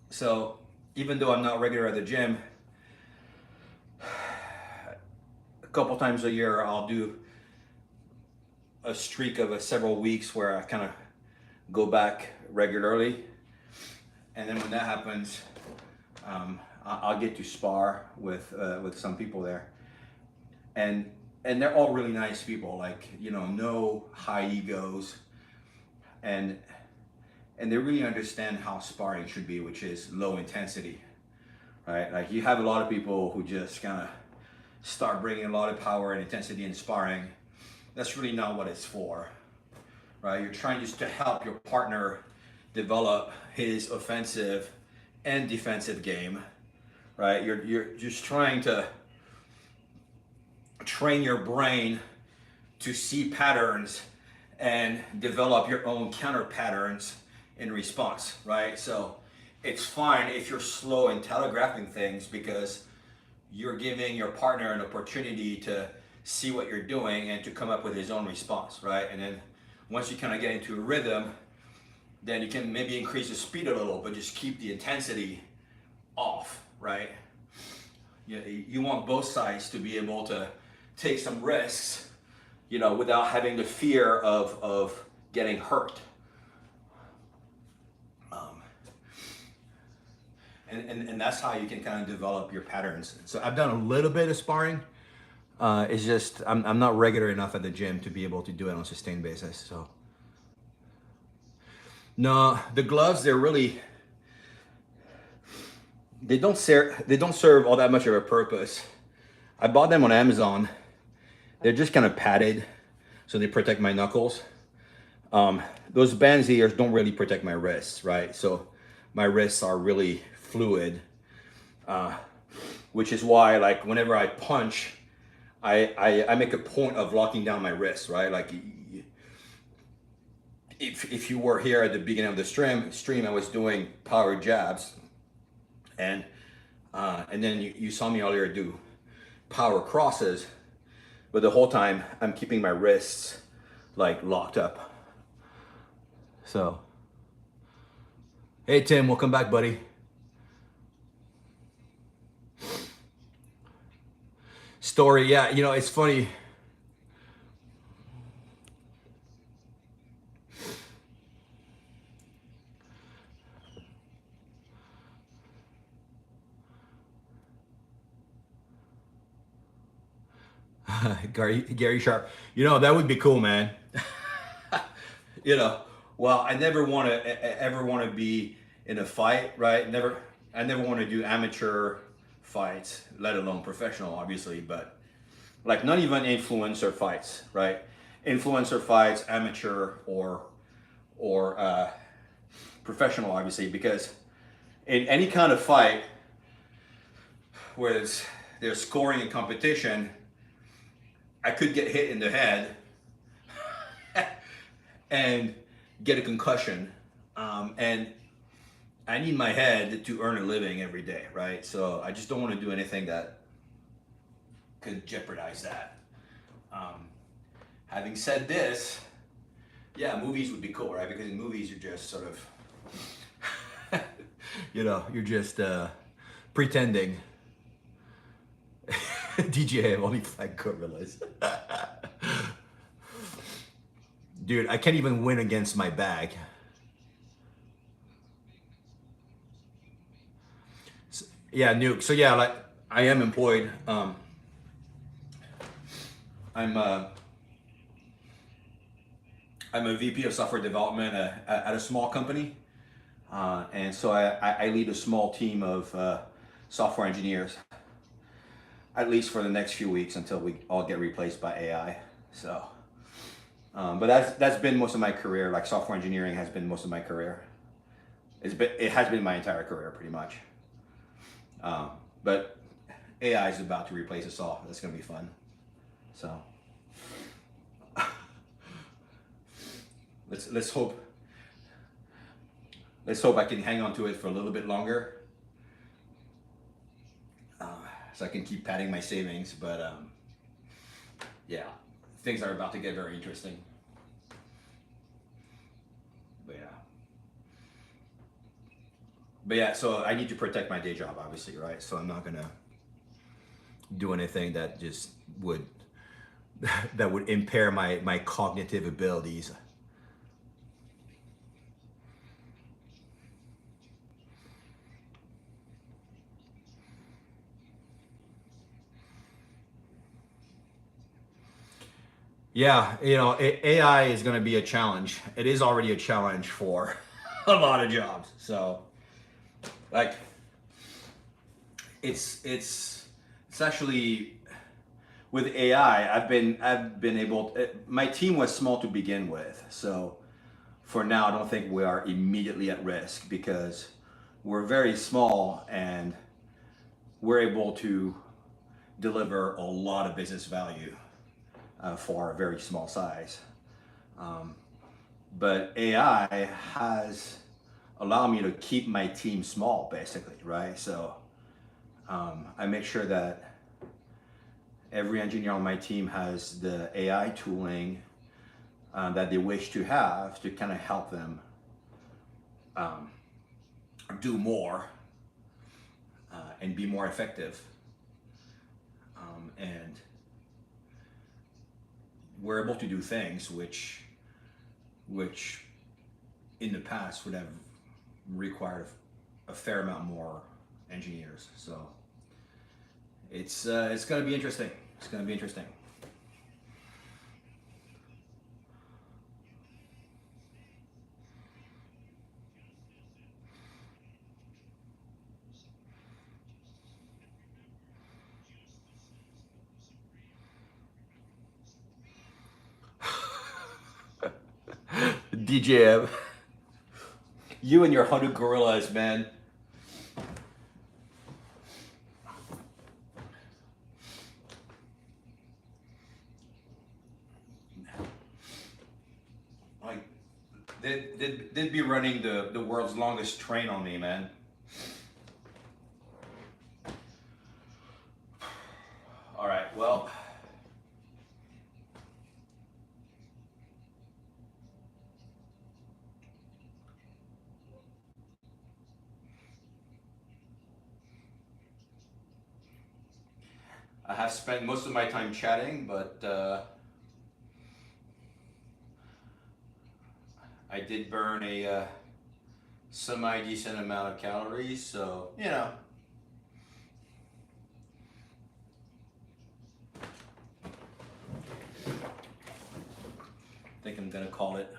So even though I'm not regular at the gym, a couple times a year I'll do a streak of several weeks where I kind of go back regularly, and then when that happens, I'll get to spar with some people there, and they're all really nice people, like, you know, no high egos, and they really understand how sparring should be, which is low intensity, right? Like, you have a lot of people who just kind of start bringing a lot of power and intensity in sparring. That's really not what it's for, right? You're trying just to help your partner develop his offensive and defensive game, right? You're just trying to train your brain to see patterns and develop your own counter patterns in response, right? So it's fine if you're slow in telegraphing things, because you're giving your partner an opportunity to see what you're doing and to come up with his own response, right? And then once you kind of get into a rhythm, then you can maybe increase the speed a little, but just keep the intensity off, right? You want both sides to be able to take some risks, you know, without having the fear of getting hurt. And that's how you can kind of develop your patterns. So I've done a little bit of sparring. It's just I'm not regular enough at the gym to be able to do it on a sustained basis. So no, the gloves, they're really, they don't serve all that much of a purpose. I bought them on Amazon. They're just kind of padded, so they protect my knuckles. Those bands here don't really protect my wrists, right? So my wrists are really fluid, which is why, like, whenever I punch, I make a point of locking down my wrists, right? Like, if you were here at the beginning of the stream, I was doing power jabs, and then you saw me earlier do power crosses, but the whole time I'm keeping my wrists like locked up. So, hey Tim, welcome back, buddy. Story, yeah, you know, it's funny. Gary Sharp, you know, that would be cool, man. You know, well, I never want to ever want to be in a fight, right? I never want to do amateur fights, let alone professional, obviously, but like not even influencer fights, right? Influencer fights, amateur or professional, obviously, because in any kind of fight where there's scoring and competition, I could get hit in the head and get a concussion, and I need my head to earn a living every day, right? So I just don't want to do anything that could jeopardize that. Having said this, yeah, movies would be cool, right? Because in movies you're just sort of, you know, you're just pretending. DJ, only 5 gorillas. Dude, I can't even win against my bag. Yeah, nuke. So yeah, like I am employed. I'm uh, I'm a VP of software development at a small company, and so I lead a small team of software engineers, at least for the next few weeks until we all get replaced by AI. So, but that's been most of my career. Like software engineering has been most of my career. It has been my entire career pretty much. But AI is about to replace us all. That's gonna be fun. So let's hope I can hang on to it for a little bit longer, so I can keep padding my savings. But yeah, things are about to get very interesting. But yeah, so I need to protect my day job, obviously, right? So I'm not gonna do anything that just would that would impair my cognitive abilities. Yeah, you know, AI is going to be a challenge. It is already a challenge for a lot of jobs. So, like, it's actually with AI. I've been able. My team was small to begin with, so for now, I don't think we are immediately at risk because we're very small and we're able to deliver a lot of business value for a very small size. Um, but AI has allowed me to keep my team small, basically, right? So I make sure that every engineer on my team has the AI tooling that they wish to have to kind of help them um, do more and be more effective. And we're able to do things which in the past would have required a fair amount more engineers. So it's going to be interesting. It's going to be interesting. DJ, you and your 100 gorillas, man. Like, they'd be running the world's longest train on me, man. I have spent most of my time chatting, but I did burn a semi-decent amount of calories, so you know. I think I'm gonna call it.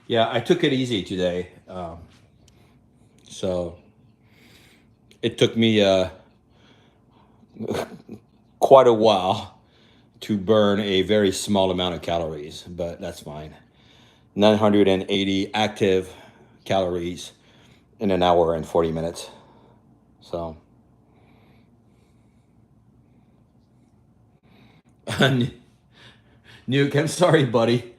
Yeah, I took it easy today. So it took me quite a while to burn a very small amount of calories, but that's fine. 980 active calories in an hour and 40 minutes. So, Nuke, I'm sorry, buddy.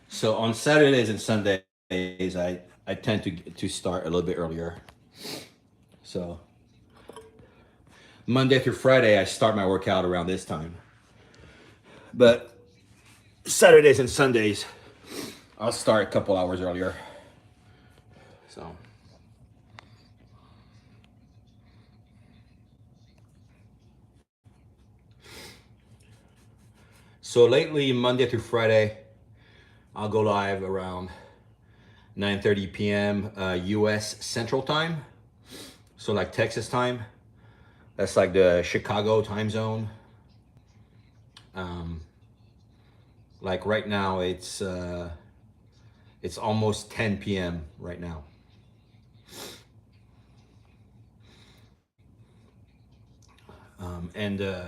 So on Saturdays and Sundays, I tend to start a little bit earlier. So Monday through Friday, I start my workout around this time. But Saturdays and Sundays, I'll start a couple hours earlier. So. So lately, Monday through Friday, I'll go live around 9:30 p.m. U.S. Central Time. So like Texas time. That's like the Chicago time zone. Like right now, it's almost 10 p.m. right now. Um, and uh,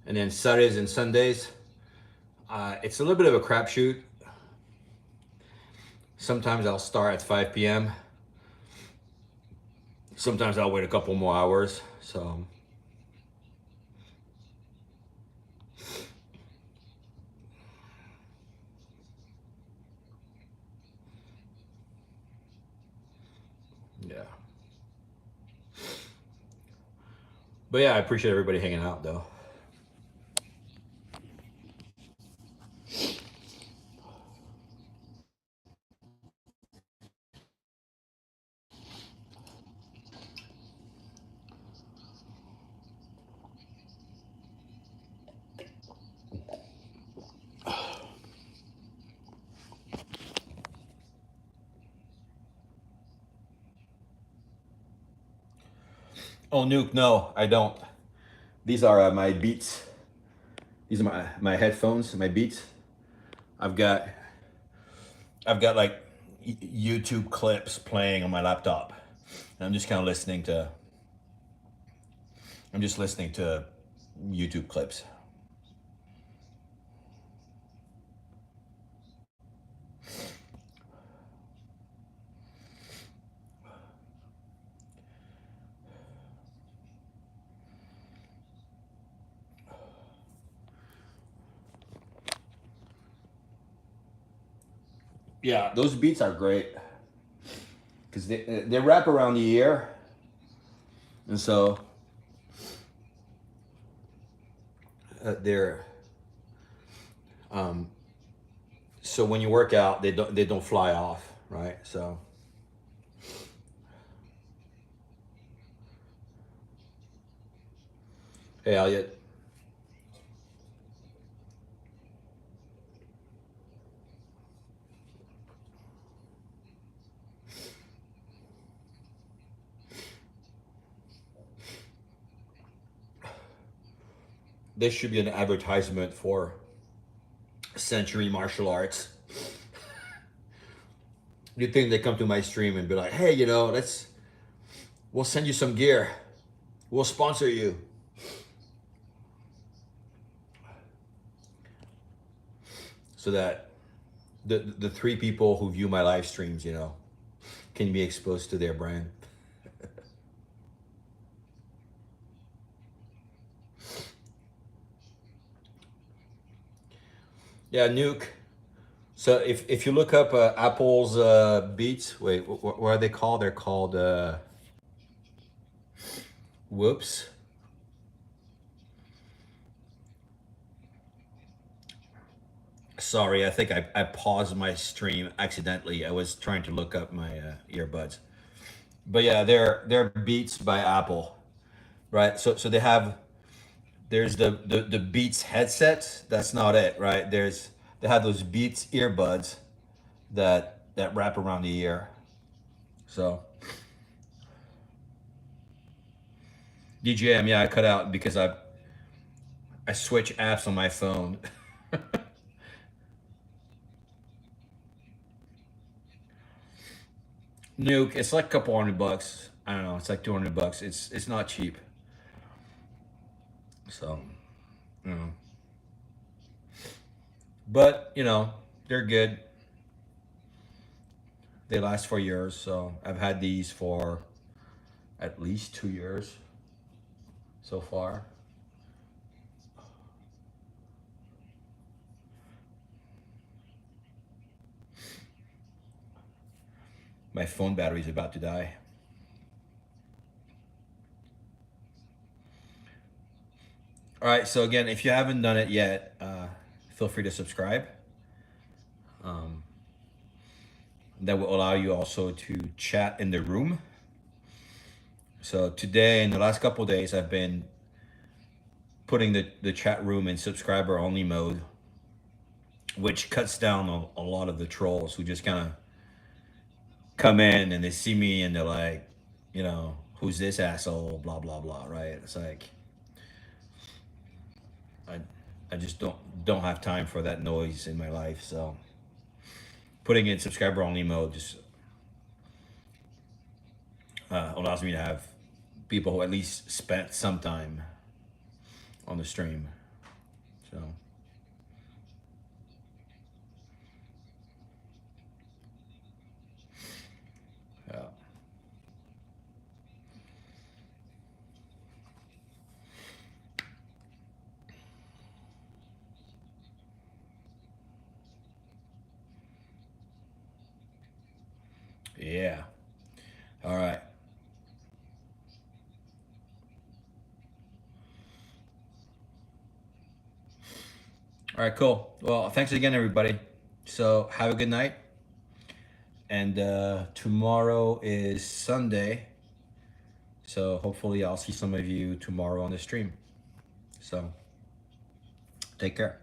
and then Saturdays and Sundays, it's a little bit of a crapshoot. Sometimes I'll start at 5 p.m. Sometimes I'll wait a couple more hours. So yeah. But yeah, I appreciate everybody hanging out though. Oh, Nuke, no, I don't. These are my Beats. These are my headphones, my Beats. I've got I've got like YouTube clips playing on my laptop. And I'm just kind of listening to. I'm just listening to YouTube clips. Yeah, those beats are great because they wrap around the ear, and so they're um, so when you work out, they don't fly off, right? So hey, Elliot, this should be an advertisement for Century Martial Arts. You think they come to my stream and be like, hey, we'll send you some gear, we'll sponsor you. So that the three people who view my live streams, can be exposed to their brand. Yeah, Nuke. So if you look up Apple's Beats, wait, what are they called? They're called whoops. Sorry, I think I paused my stream accidentally. I was trying to look up my earbuds. But yeah, they're Beats by Apple, right? So they have there's the Beats headset. That's not it, right? They have those Beats earbuds that wrap around the ear. So DJM, yeah, I cut out because I switch apps on my phone. Nuke, it's like a couple $100. I don't know, it's like $200. It's not cheap. So, you know. But, they're good. They last for years, so I've had these for at least 2 years so far. My phone battery is about to die. All right, so again, if you haven't done it yet, feel free to subscribe. Um, that will allow you also to chat in the room. So today, in the last couple of days, I've been putting the chat room in subscriber only mode, which cuts down a lot of the trolls who just kind of come in and they see me and they're like, who's this asshole, blah, blah, blah, right? It's like, I, I just don't have time for that noise in my life. So putting it in subscriber only mode just allows me to have people who at least spent some time on the stream. So yeah. Yeah. All right. All right, cool. Well, thanks again, everybody. So have a good night. And tomorrow is Sunday. So hopefully I'll see some of you tomorrow on the stream. So take care.